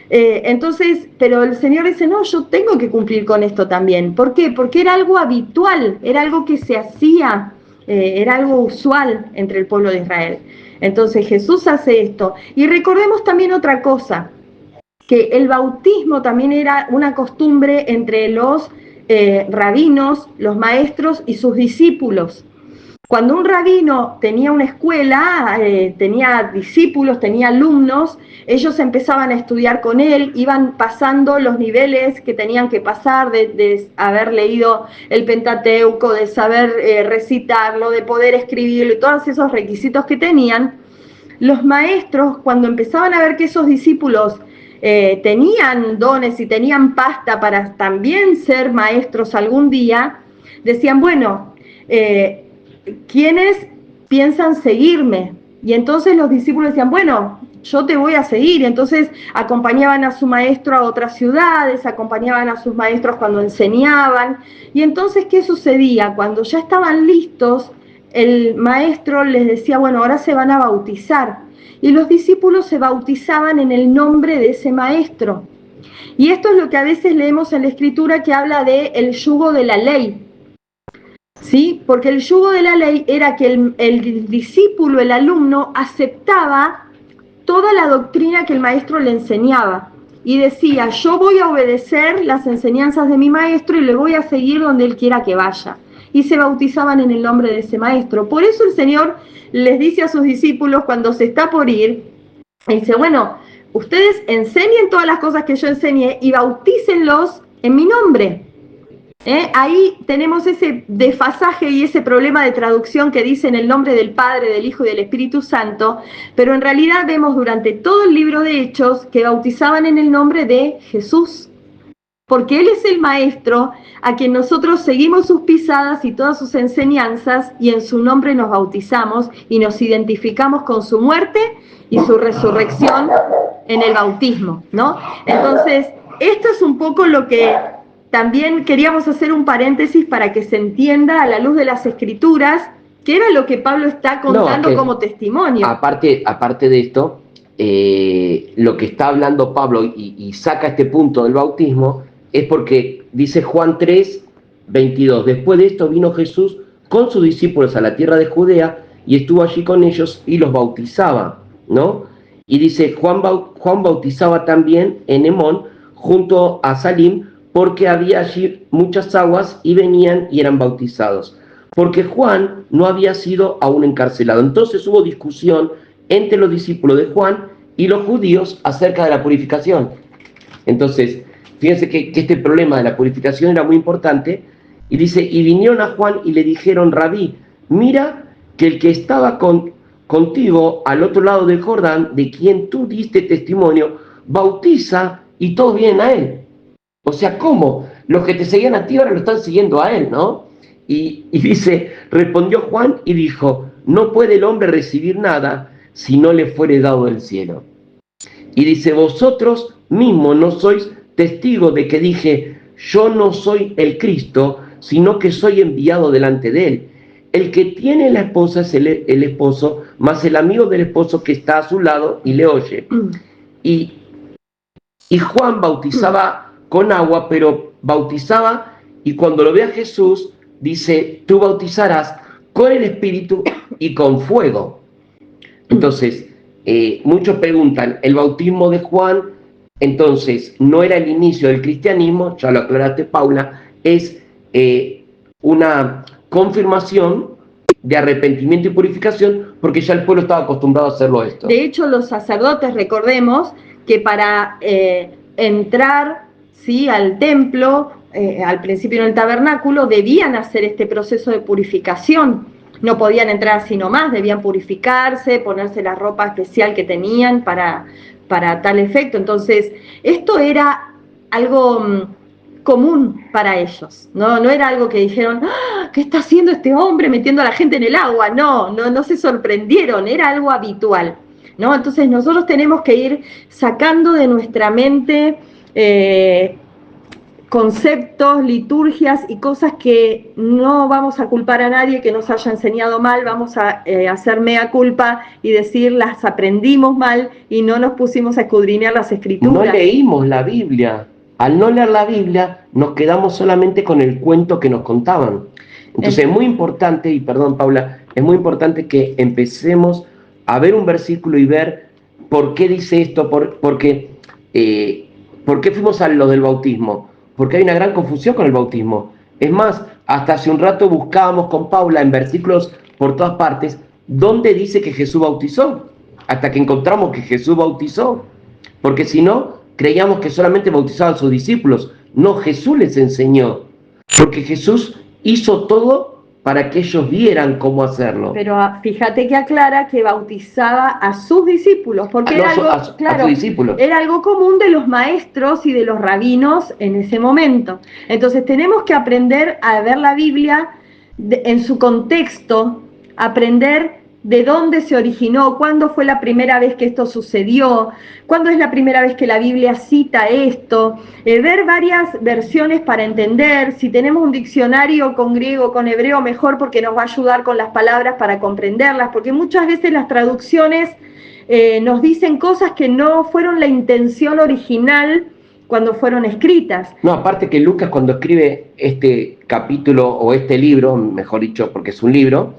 Entonces, pero el Señor dice, no, yo tengo que cumplir con esto también. ¿Por qué? Porque era algo habitual, era algo que se hacía, era algo usual entre el pueblo de Israel. Entonces Jesús hace esto. Y recordemos también otra cosa, que el bautismo también era una costumbre entre los rabinos, los maestros y sus discípulos. Cuando un rabino tenía una escuela, tenía discípulos, tenía alumnos, ellos empezaban a estudiar con él, iban pasando los niveles que tenían que pasar, de haber leído el Pentateuco, de saber recitarlo, de poder escribirlo y todos esos requisitos que tenían. Los maestros, cuando empezaban a ver que esos discípulos tenían dones y tenían pasta para también ser maestros algún día, decían, bueno, ¿quiénes piensan seguirme? Y entonces los discípulos decían, bueno, yo te voy a seguir. Entonces acompañaban a su maestro a otras ciudades, acompañaban a sus maestros cuando enseñaban. Y entonces, ¿qué sucedía? Cuando ya estaban listos, el maestro les decía, bueno, ahora se van a bautizar. Y los discípulos se bautizaban en el nombre de ese maestro. Y esto es lo que a veces leemos en la Escritura, que habla de el yugo de la ley. ¿Sí? Porque el yugo de la ley era que el discípulo, el alumno, aceptaba toda la doctrina que el maestro le enseñaba y decía, yo voy a obedecer las enseñanzas de mi maestro y le voy a seguir donde él quiera que vaya. Y se bautizaban en el nombre de ese maestro. Por eso el Señor les dice a sus discípulos cuando se está por ir, dice, bueno, ustedes enseñen todas las cosas que yo enseñé y bautícenlos en mi nombre. Ahí tenemos ese desfasaje y ese problema de traducción que dice en el nombre del Padre, del Hijo y del Espíritu Santo, pero en realidad vemos durante todo el libro de Hechos que bautizaban en el nombre de Jesús, porque Él es el Maestro a quien nosotros seguimos sus pisadas y todas sus enseñanzas, y en su nombre nos bautizamos y nos identificamos con su muerte y su resurrección en el bautismo, ¿no? Entonces, esto es un poco lo que también queríamos hacer un paréntesis para que se entienda a la luz de las Escrituras, que era lo que Pablo está contando como testimonio. Aparte de esto, lo que está hablando Pablo y saca este punto del bautismo es porque dice Juan 3:22, después de esto vino Jesús con sus discípulos a la tierra de Judea y estuvo allí con ellos y los bautizaba, ¿no? Y dice, Juan bautizaba también en Hemón junto a Salim, porque había allí muchas aguas y venían y eran bautizados, porque Juan no había sido aún encarcelado. Entonces hubo discusión entre los discípulos de Juan y los judíos acerca de la purificación. Entonces, fíjense que este problema de la purificación era muy importante, y dice, y vinieron a Juan y le dijeron, Rabí, mira que el que estaba contigo al otro lado del Jordán, de quien tú diste testimonio, bautiza y todos vienen a él. O sea, ¿cómo? Los que te seguían a ti ahora lo están siguiendo a él, ¿no? Y dice, respondió Juan y dijo, no puede el hombre recibir nada si no le fuere dado del cielo. Y dice, vosotros mismos no sois testigos de que dije, yo no soy el Cristo, sino que soy enviado delante de él. El que tiene la esposa es el esposo, más el amigo del esposo que está a su lado y le oye. Y Juan bautizaba con agua, pero bautizaba, y cuando lo ve a Jesús, dice, tú bautizarás con el Espíritu y con fuego. Entonces, muchos preguntan, ¿el bautismo de Juan, entonces, no era el inicio del cristianismo? Ya lo aclaraste, Paula, es una confirmación de arrepentimiento y purificación, porque ya el pueblo estaba acostumbrado a hacerlo esto. De hecho, los sacerdotes, recordemos, que para entrar, ¿sí?, al templo, al principio en el tabernáculo, debían hacer este proceso de purificación. No podían entrar así nomás, debían purificarse, ponerse la ropa especial que tenían para tal efecto. Entonces, esto era algo común para ellos, no era algo que dijeron, ¡ah! ¿Qué está haciendo este hombre metiendo a la gente en el agua? No se sorprendieron, era algo habitual, ¿no? Entonces nosotros tenemos que ir sacando de nuestra mente conceptos, liturgias y cosas que no vamos a culpar a nadie que nos haya enseñado mal, vamos a hacer mea culpa y decir las aprendimos mal y no nos pusimos a escudriñar las escrituras. No leímos la Biblia. Al no leer la Biblia, nos quedamos solamente con el cuento que nos contaban. Entonces es muy importante, y perdón Paula, es muy importante que empecemos a ver un versículo y ver por qué dice esto, por qué fuimos a lo del bautismo. Porque hay una gran confusión con el bautismo. Es más, hasta hace un rato buscábamos con Paula en versículos por todas partes, ¿dónde dice que Jesús bautizó? Hasta que encontramos que Jesús bautizó. Porque si no, creíamos que solamente bautizaban a sus discípulos. No, Jesús les enseñó. Porque Jesús hizo todo para que ellos vieran cómo hacerlo. Pero fíjate que aclara que bautizaba a sus discípulos, porque era algo común de los maestros y de los rabinos en ese momento. Entonces tenemos que aprender a ver la Biblia en su contexto, aprender de dónde se originó, cuándo fue la primera vez que esto sucedió, cuándo es la primera vez que la Biblia cita esto, ver varias versiones para entender. Si tenemos un diccionario con griego, con hebreo, mejor, porque nos va a ayudar con las palabras para comprenderlas, porque muchas veces las traducciones nos dicen cosas que no fueron la intención original cuando fueron escritas. No, aparte que Lucas, cuando escribe este capítulo o este libro, mejor dicho, porque es un libro,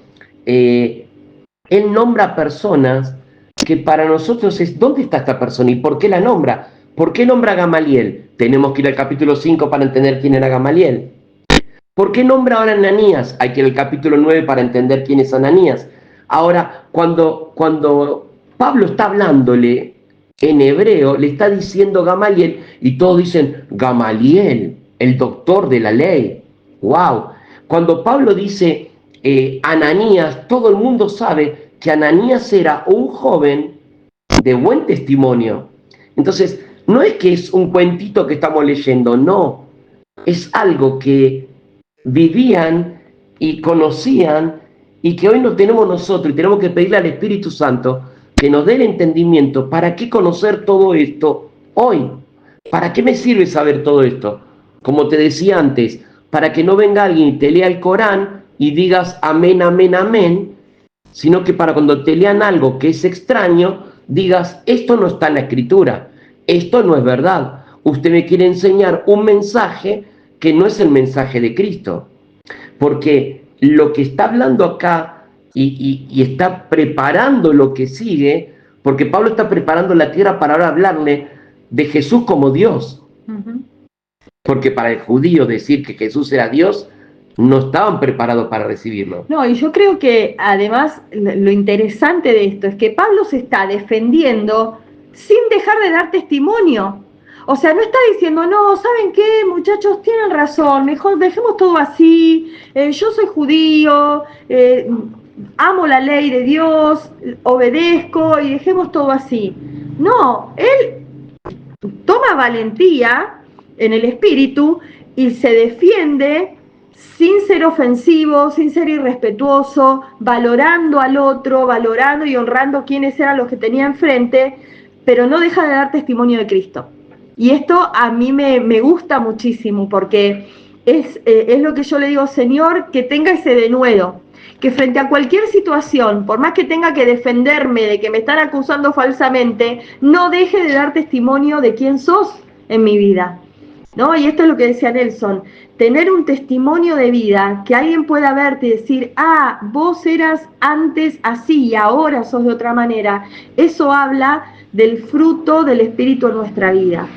él nombra personas que para nosotros es, ¿dónde está esta persona y por qué la nombra? ¿Por qué nombra a Gamaliel? Tenemos que ir al capítulo 5 para entender quién era Gamaliel. ¿Por qué nombra ahora a Ananías? Hay que ir al capítulo 9 para entender quién es Ananías. Ahora, cuando Pablo está hablándole en hebreo, le está diciendo Gamaliel y todos dicen, Gamaliel, el doctor de la ley. ¡Wow! Cuando Pablo dice Ananías, todo el mundo sabe que Ananías era un joven de buen testimonio. Entonces, no es que es un cuentito que estamos leyendo, no. Es algo que vivían y conocían y que hoy no tenemos nosotros y tenemos que pedirle al Espíritu Santo que nos dé el entendimiento. ¿Para qué conocer todo esto hoy? ¿Para qué me sirve saber todo esto? Como te decía antes, para que no venga alguien y te lea el Corán y digas amén, amén, amén, sino que para cuando te lean algo que es extraño, digas, esto no está en la Escritura, esto no es verdad. Usted me quiere enseñar un mensaje que no es el mensaje de Cristo. Porque lo que está hablando acá y está preparando lo que sigue, porque Pablo está preparando la tierra para ahora hablarle de Jesús como Dios. Uh-huh. Porque para el judío decir que Jesús era Dios, no estaban preparados para recibirlo. No, y yo creo que además lo interesante de esto es que Pablo se está defendiendo sin dejar de dar testimonio. O sea, no está diciendo, no, ¿saben qué, muchachos? Tienen razón, mejor dejemos todo así, yo soy judío, amo la ley de Dios, obedezco y dejemos todo así. No, él toma valentía en el espíritu y se defiende sin ser ofensivo, sin ser irrespetuoso, valorando al otro, valorando y honrando quiénes eran los que tenía enfrente, pero no deja de dar testimonio de Cristo. Y esto a mí me gusta muchísimo porque es lo que yo le digo, Señor, que tenga ese denuedo, que frente a cualquier situación, por más que tenga que defenderme de que me están acusando falsamente, no deje de dar testimonio de quién sos en mi vida, ¿no? Y esto es lo que decía Nelson, tener un testimonio de vida, que alguien pueda verte y decir, ah, vos eras antes así y ahora sos de otra manera, eso habla del fruto del Espíritu en nuestra vida.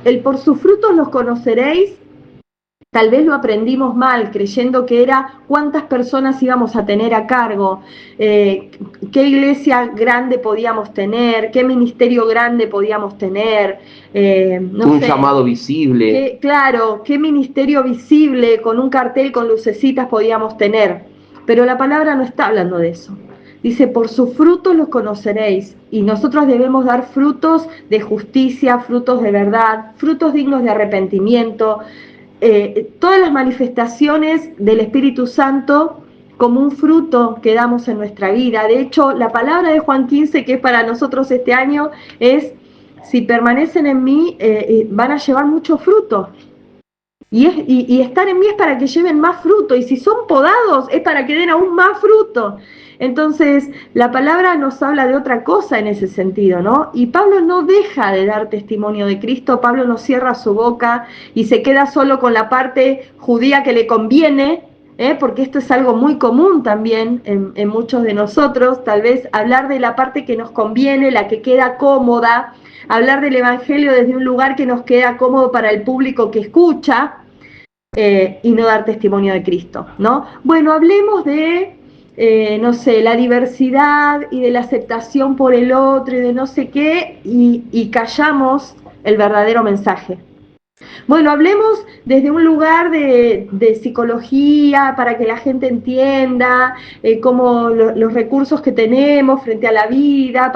El por sus frutos los conoceréis, tal vez lo aprendimos mal, creyendo que era cuántas personas íbamos a tener a cargo, qué iglesia grande podíamos tener, qué ministerio grande podíamos tener. Un llamado visible. Claro, qué ministerio visible con un cartel con lucecitas podíamos tener. Pero la palabra no está hablando de eso. Dice, por sus frutos los conoceréis. Y nosotros debemos dar frutos de justicia, frutos de verdad, frutos dignos de arrepentimiento, todas las manifestaciones del Espíritu Santo como un fruto que damos en nuestra vida. De hecho, la palabra de Juan 15, que es para nosotros este año, es, si permanecen en mí, van a llevar mucho fruto. Y estar en mí es para que lleven más fruto, y si son podados es para que den aún más fruto. Entonces, la palabra nos habla de otra cosa en ese sentido, ¿no? Y Pablo no deja de dar testimonio de Cristo, Pablo no cierra su boca y se queda solo con la parte judía que le conviene, porque esto es algo muy común también en muchos de nosotros, tal vez hablar de la parte que nos conviene, la que queda cómoda, hablar del Evangelio desde un lugar que nos queda cómodo para el público que escucha, y no dar testimonio de Cristo, ¿no? Bueno, hablemos de, no sé, la diversidad y de la aceptación por el otro y de no sé qué, y callamos el verdadero mensaje. Bueno, hablemos desde un lugar de psicología para que la gente entienda cómo los recursos que tenemos frente a la vida,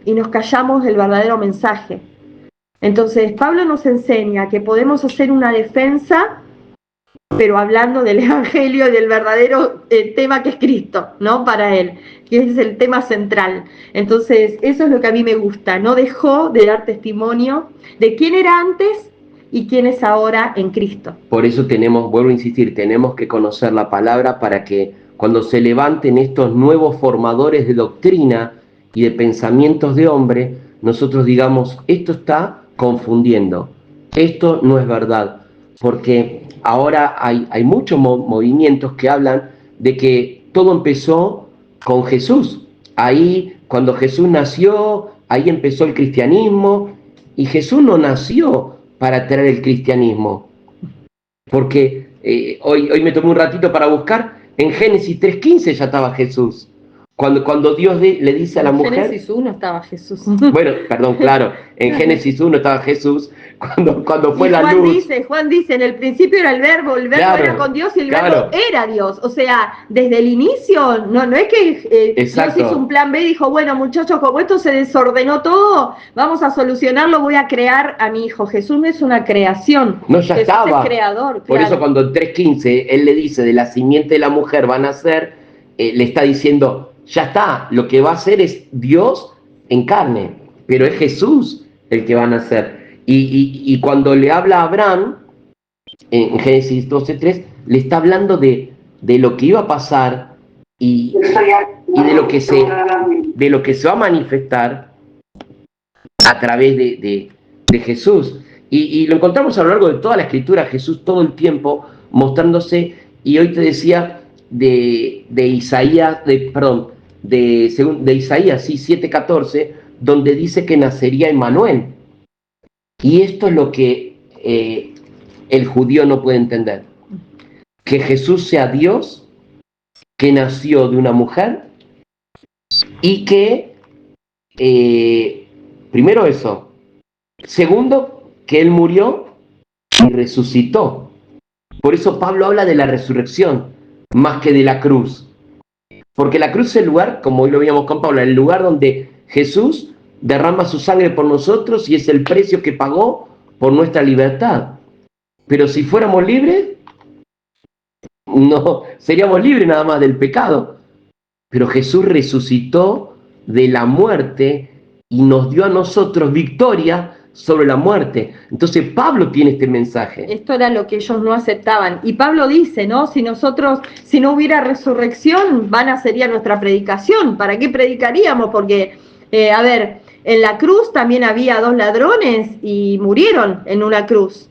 y nos callamos el verdadero mensaje. Entonces, Pablo nos enseña que podemos hacer una defensa, pero hablando del Evangelio y del verdadero tema que es Cristo, ¿no? Para él, que es el tema central. Entonces, eso es lo que a mí me gusta. No dejó de dar testimonio de quién era antes y quién es ahora en Cristo. Por eso vuelvo a insistir, tenemos que conocer la palabra para que cuando se levanten estos nuevos formadores de doctrina y de pensamientos de hombre, nosotros digamos, esto está confundiendo, esto no es verdad, porque ahora hay muchos movimientos que hablan de que todo empezó con Jesús. Ahí, cuando Jesús nació, ahí empezó el cristianismo, y Jesús no nació para traer el cristianismo, porque hoy me tomé un ratito para buscar, en Génesis 3:15 ya estaba Jesús. Cuando Dios le dice a la mujer... En Génesis 1 estaba Jesús. Bueno, perdón, claro, en Génesis 1 estaba Jesús, cuando fue la luz. Juan dice, en el principio era el verbo claro, era con Dios y el verbo era Dios. O sea, desde el inicio, no es que Dios hizo un plan B y dijo, bueno, muchachos, como esto se desordenó todo, vamos a solucionarlo, voy a crear a mi hijo. Jesús no es una creación. No, ya Jesús estaba. Es creador. Por eso cuando en 3:15 él le dice, de la simiente de la mujer van a nacer, le está diciendo... Ya está, lo que va a hacer es Dios en carne, pero es Jesús el que va a nacer. Y cuando le habla a Abraham, en Génesis 12:3, le está hablando de lo que iba a pasar y de lo que se va a manifestar a través de Jesús. Y lo encontramos a lo largo de toda la Escritura, Jesús todo el tiempo mostrándose, y hoy te decía de Isaías, de Isaías 7:14, donde dice que nacería Emmanuel. Y esto es lo que el judío no puede entender. Que Jesús sea Dios, que nació de una mujer y que primero eso. Segundo, que Él murió y resucitó. Por eso Pablo habla de la resurrección más que de la cruz. Porque la cruz es el lugar, como hoy lo veíamos con Pablo, el lugar donde Jesús derrama su sangre por nosotros y es el precio que pagó por nuestra libertad. Pero si fuéramos libres, no seríamos libres nada más del pecado. Pero Jesús resucitó de la muerte y nos dio a nosotros victoria sobre la muerte. Entonces Pablo tiene este mensaje. Esto era lo que ellos no aceptaban. Y Pablo dice, ¿no? Si no hubiera resurrección, vana sería nuestra predicación. ¿Para qué predicaríamos? Porque, en la cruz también había 2 ladrones y murieron en una cruz.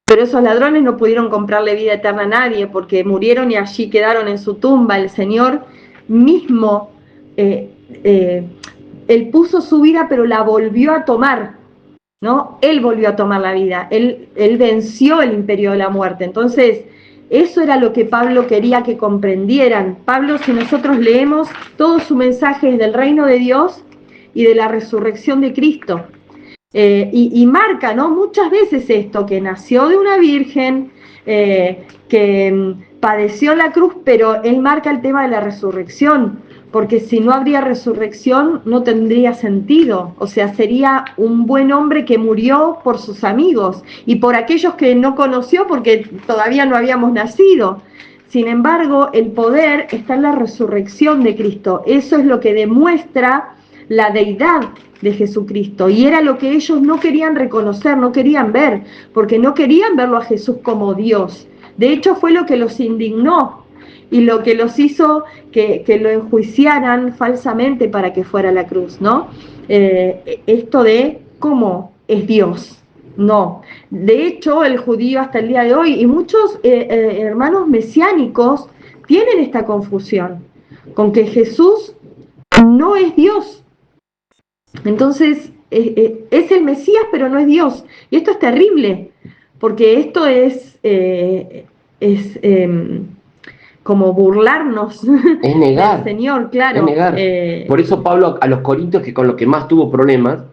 Pero esos ladrones no pudieron comprarle vida eterna a nadie porque murieron y allí quedaron en su tumba. El Señor mismo, Él puso su vida, pero la volvió a tomar, ¿no? Él volvió a tomar la vida, él venció el imperio de la muerte. Entonces, eso era lo que Pablo quería que comprendieran. Pablo, si nosotros leemos, todo su mensaje es del reino de Dios y de la resurrección de Cristo. Y marca, ¿no? Muchas veces esto, que nació de una virgen, que padeció en la cruz, pero él marca el tema de la resurrección, porque si no habría resurrección no tendría sentido. O sea, sería un buen hombre que murió por sus amigos y por aquellos que no conoció porque todavía no habíamos nacido. Sin embargo, el poder está en la resurrección de Cristo. Eso es lo que demuestra la deidad de Jesucristo, y era lo que ellos no querían reconocer, no querían ver, porque no querían verlo a Jesús como Dios. De hecho, fue lo que los indignó y lo que los hizo que lo enjuiciaran falsamente para que fuera a la cruz, ¿no? Esto de cómo es Dios. No. De hecho, el judío hasta el día de hoy y muchos hermanos mesiánicos tienen esta confusión con que Jesús no es Dios. Entonces, es el Mesías, pero no es Dios. Y esto es terrible, porque esto es como burlarnos Es negar, del Señor, claro. Es negar. Por eso Pablo a los corintios, que con lo que más tuvo problemas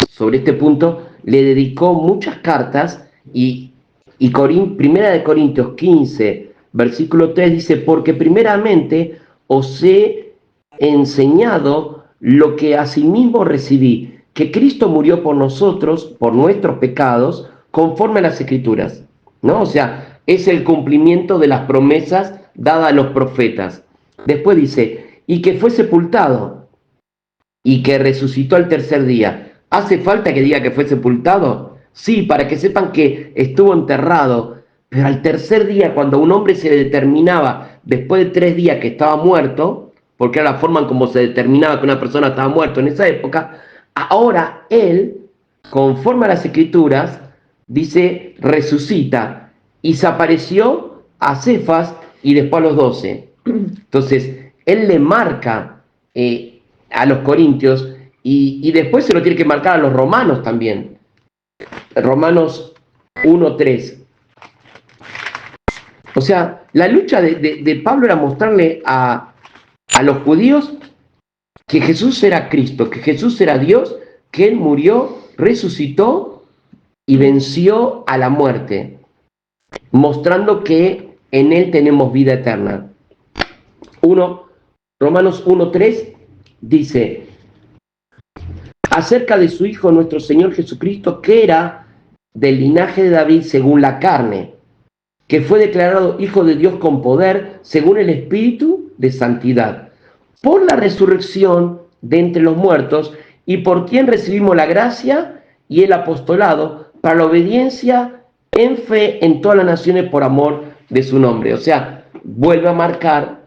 sobre este punto, le dedicó muchas cartas y Primera de Corintios 15, versículo 3 dice, porque primeramente os he enseñado lo que asimismo recibí, que Cristo murió por nosotros, por nuestros pecados, conforme a las Escrituras, ¿no? O sea, es el cumplimiento de las promesas dadas a los profetas. Después dice, y que fue sepultado, y que resucitó al tercer día. ¿Hace falta que diga que fue sepultado? Sí, para que sepan que estuvo enterrado, pero al tercer día, cuando un hombre se determinaba, después de 3 días que estaba muerto, porque era la forma en cómo se determinaba que una persona estaba muerta en esa época, ahora él, conforme a las Escrituras, dice, resucita, y se apareció a Cefas y después a los 12. Entonces, él le marca a los corintios y después se lo tiene que marcar a los romanos también. Romanos 1:3. O sea, la lucha de Pablo era mostrarle a los judíos que Jesús era Cristo, que Jesús era Dios, que Él murió, resucitó y venció a la muerte, mostrando que en Él tenemos vida eterna. Romanos 1:3 dice, acerca de su Hijo nuestro Señor Jesucristo, que era del linaje de David según la carne, que fue declarado Hijo de Dios con poder según el Espíritu de santidad, por la resurrección de entre los muertos, y por quien recibimos la gracia y el apostolado para la obediencia en fe en todas las naciones por amor de su nombre. O sea, vuelve a marcar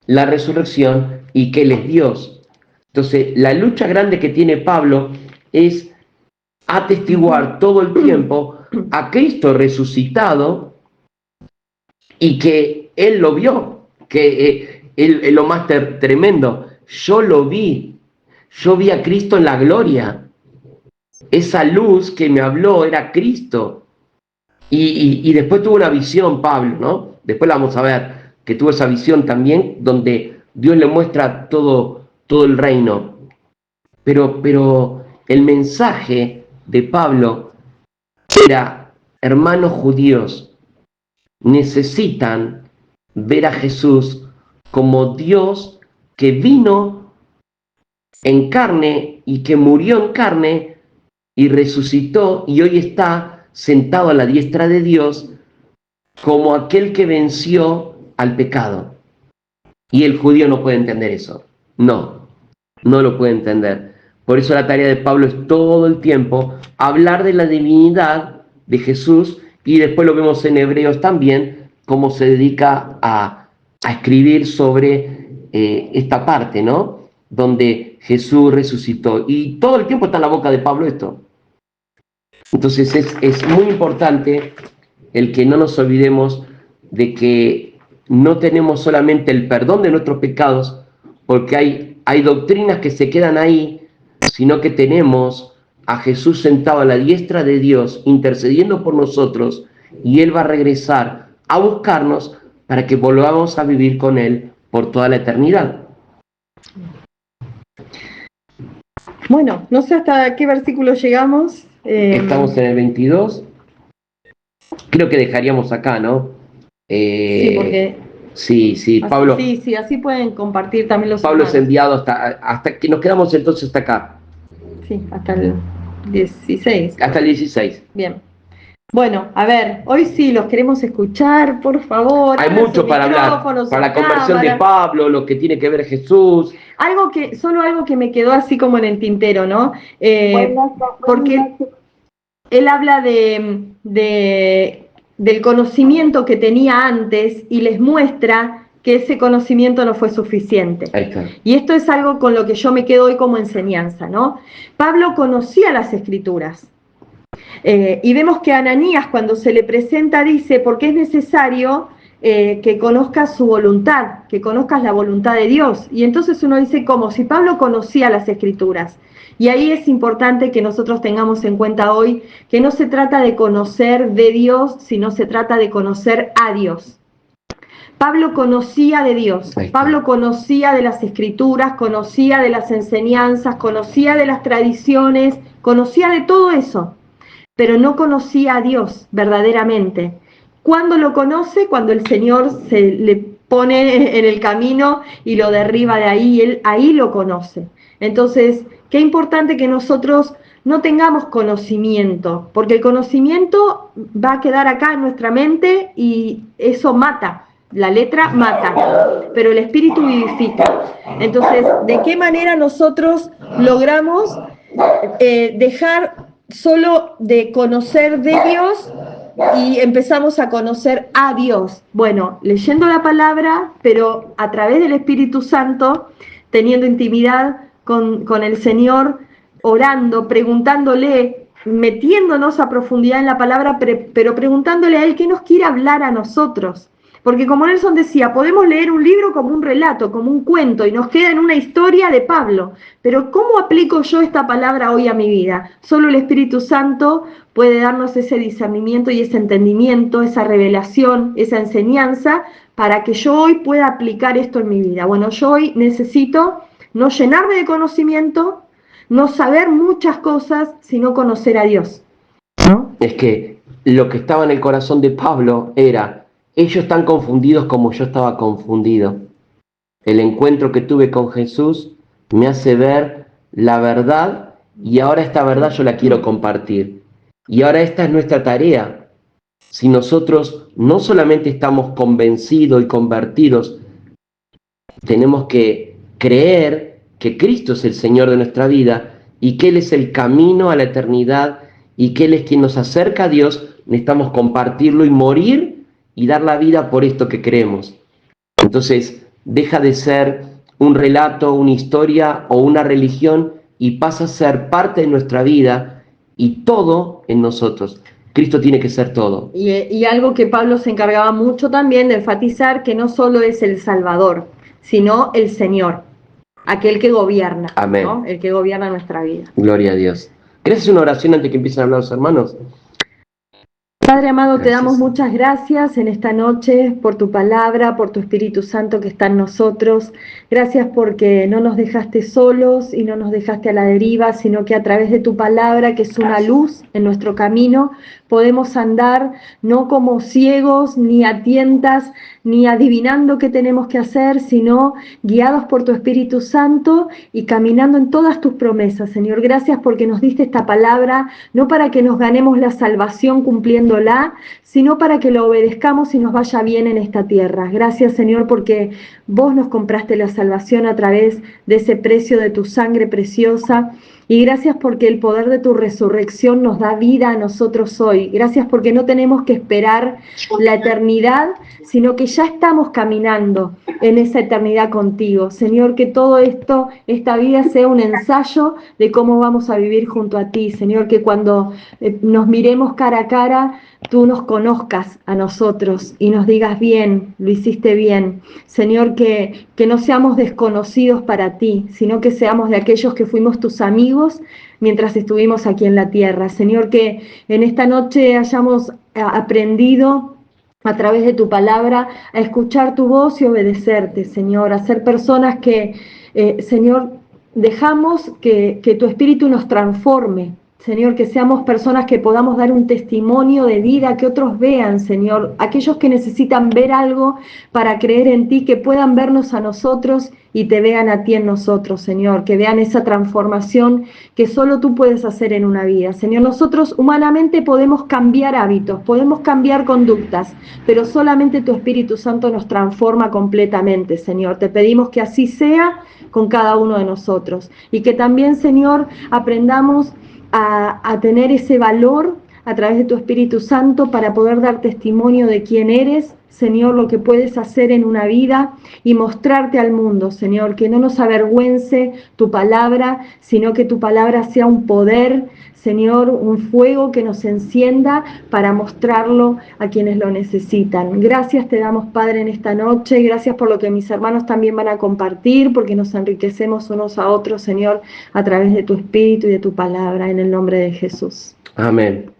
la resurrección y que Él es Dios. Entonces, la lucha grande que tiene Pablo es atestiguar todo el tiempo a Cristo resucitado y que Él lo vio, que es lo más tremendo. Yo lo vi, yo vi a Cristo en la gloria. Esa luz que me habló era Cristo. Y después tuvo una visión Pablo, ¿no? Después la vamos a ver, que tuvo esa visión también, donde Dios le muestra todo el reino. Pero el mensaje de Pablo era: hermanos judíos, necesitan ver a Jesús como Dios que vino en carne y que murió en carne y resucitó y hoy está sentado a la diestra de Dios como aquel que venció al pecado. Y el judío no puede entender eso. No lo puede entender. Por eso la tarea de Pablo es todo el tiempo hablar de la divinidad de Jesús, y después lo vemos en Hebreos también, cómo se dedica a escribir sobre esta parte, ¿no? Donde Jesús resucitó. Y todo el tiempo está en la boca de Pablo esto. Entonces es muy importante el que no nos olvidemos de que no tenemos solamente el perdón de nuestros pecados, porque hay doctrinas que se quedan ahí, sino que tenemos a Jesús sentado a la diestra de Dios, intercediendo por nosotros, y Él va a regresar a buscarnos para que volvamos a vivir con Él por toda la eternidad. Bueno, no sé hasta qué versículo llegamos. Estamos en el 22. Creo que dejaríamos acá, ¿no? Sí, porque... Sí, Pablo. Sí, así pueden compartir también los Pablo hermanos. es enviado hasta que nos quedamos entonces hasta acá. Sí, hasta el 16. Hasta el 16. Bien. Bueno, a ver, hoy sí los queremos escuchar, por favor. Hay mucho para hablar, para la conversión de Pablo, lo que tiene que ver Jesús. Solo algo que me quedó así como en el tintero, ¿no? Porque él habla del conocimiento que tenía antes y les muestra que ese conocimiento no fue suficiente. Ahí está. Y esto es algo con lo que yo me quedo hoy como enseñanza, ¿no? Pablo conocía las Escrituras. Y vemos que Ananías, cuando se le presenta, dice, porque es necesario que conozcas su voluntad, que conozcas la voluntad de Dios. Y entonces uno dice, ¿cómo? Si Pablo conocía las Escrituras. Y ahí es importante que nosotros tengamos en cuenta hoy que no se trata de conocer de Dios, sino se trata de conocer a Dios. Pablo conocía de Dios, Pablo conocía de las Escrituras, conocía de las enseñanzas, conocía de las tradiciones, conocía de todo eso, pero no conocía a Dios verdaderamente. ¿Cuándo lo conoce? Cuando el Señor se le pone en el camino y lo derriba de ahí, él ahí lo conoce. Entonces, qué importante que nosotros no tengamos conocimiento, porque el conocimiento va a quedar acá en nuestra mente y eso mata. La letra mata, pero el espíritu vivifica. Entonces, ¿de qué manera nosotros logramos dejar solo de conocer de Dios y empezamos a conocer a Dios? Bueno, leyendo la palabra, pero a través del Espíritu Santo, teniendo intimidad con el Señor, orando, preguntándole, metiéndonos a profundidad en la palabra, pero preguntándole a Él qué nos quiere hablar a nosotros. Porque como Nelson decía, podemos leer un libro como un relato, como un cuento, y nos queda en una historia de Pablo. Pero ¿cómo aplico yo esta palabra hoy a mi vida? Solo el Espíritu Santo puede darnos ese discernimiento y ese entendimiento, esa revelación, esa enseñanza, para que yo hoy pueda aplicar esto en mi vida. Bueno, yo hoy necesito no llenarme de conocimiento, no saber muchas cosas, sino conocer a Dios, ¿no? Es que lo que estaba en el corazón de Pablo era: ellos están confundidos como yo estaba confundido. El encuentro que tuve con Jesús me hace ver la verdad, y ahora esta verdad yo la quiero compartir. Y ahora esta es nuestra tarea. Si nosotros no solamente estamos convencidos y convertidos, tenemos que creer que Cristo es el Señor de nuestra vida y que Él es el camino a la eternidad y que Él es quien nos acerca a Dios. Necesitamos compartirlo y morir y dar la vida por esto que creemos. Entonces, deja de ser un relato, una historia o una religión y pasa a ser parte de nuestra vida y todo en nosotros. Cristo tiene que ser todo. Y algo que Pablo se encargaba mucho también de enfatizar, que no solo es el Salvador, sino el Señor, aquel que gobierna. Amén. ¿No? El que gobierna nuestra vida. Gloria a Dios. ¿Querés hacer una oración antes que empiecen a hablar los hermanos? Padre amado, te damos muchas gracias en esta noche por tu palabra, por tu Espíritu Santo que está en nosotros. Gracias porque no nos dejaste solos y no nos dejaste a la deriva, sino que a través de tu palabra, que es una luz en nuestro camino, podemos andar no como ciegos, ni a tientas, ni adivinando qué tenemos que hacer, sino guiados por tu Espíritu Santo y caminando en todas tus promesas. Señor, gracias porque nos diste esta palabra, no para que nos ganemos la salvación cumpliéndola, sino para que lo obedezcamos y nos vaya bien en esta tierra. Gracias, Señor, porque vos nos compraste la salvación a través de ese precio de tu sangre preciosa. Y gracias porque el poder de tu resurrección nos da vida a nosotros hoy. Gracias porque no tenemos que esperar la eternidad, sino que ya estamos caminando en esa eternidad contigo. Señor, que todo esto, esta vida sea un ensayo de cómo vamos a vivir junto a ti. Señor, que cuando nos miremos cara a cara, tú nos conozcas a nosotros y nos digas bien, lo hiciste bien. Señor, que no seamos desconocidos para ti, sino que seamos de aquellos que fuimos tus amigos mientras estuvimos aquí en la tierra. Señor, que en esta noche hayamos aprendido a través de tu palabra a escuchar tu voz y obedecerte, Señor, a ser personas que, Señor, dejamos que tu Espíritu nos transforme. Señor, que seamos personas que podamos dar un testimonio de vida, que otros vean, Señor, aquellos que necesitan ver algo para creer en ti, que puedan vernos a nosotros y te vean a ti en nosotros, Señor, que vean esa transformación que solo tú puedes hacer en una vida. Señor, nosotros humanamente podemos cambiar hábitos, podemos cambiar conductas, pero solamente tu Espíritu Santo nos transforma completamente, Señor. Te pedimos que así sea con cada uno de nosotros y que también, Señor, aprendamos a tener ese valor a través de tu Espíritu Santo para poder dar testimonio de quién eres, Señor, lo que puedes hacer en una vida y mostrarte al mundo, Señor, que no nos avergüence tu palabra, sino que tu palabra sea un poder, Señor, un fuego que nos encienda para mostrarlo a quienes lo necesitan. Gracias te damos, Padre, en esta noche. Gracias por lo que mis hermanos también van a compartir, porque nos enriquecemos unos a otros, Señor, a través de tu Espíritu y de tu palabra, en el nombre de Jesús. Amén.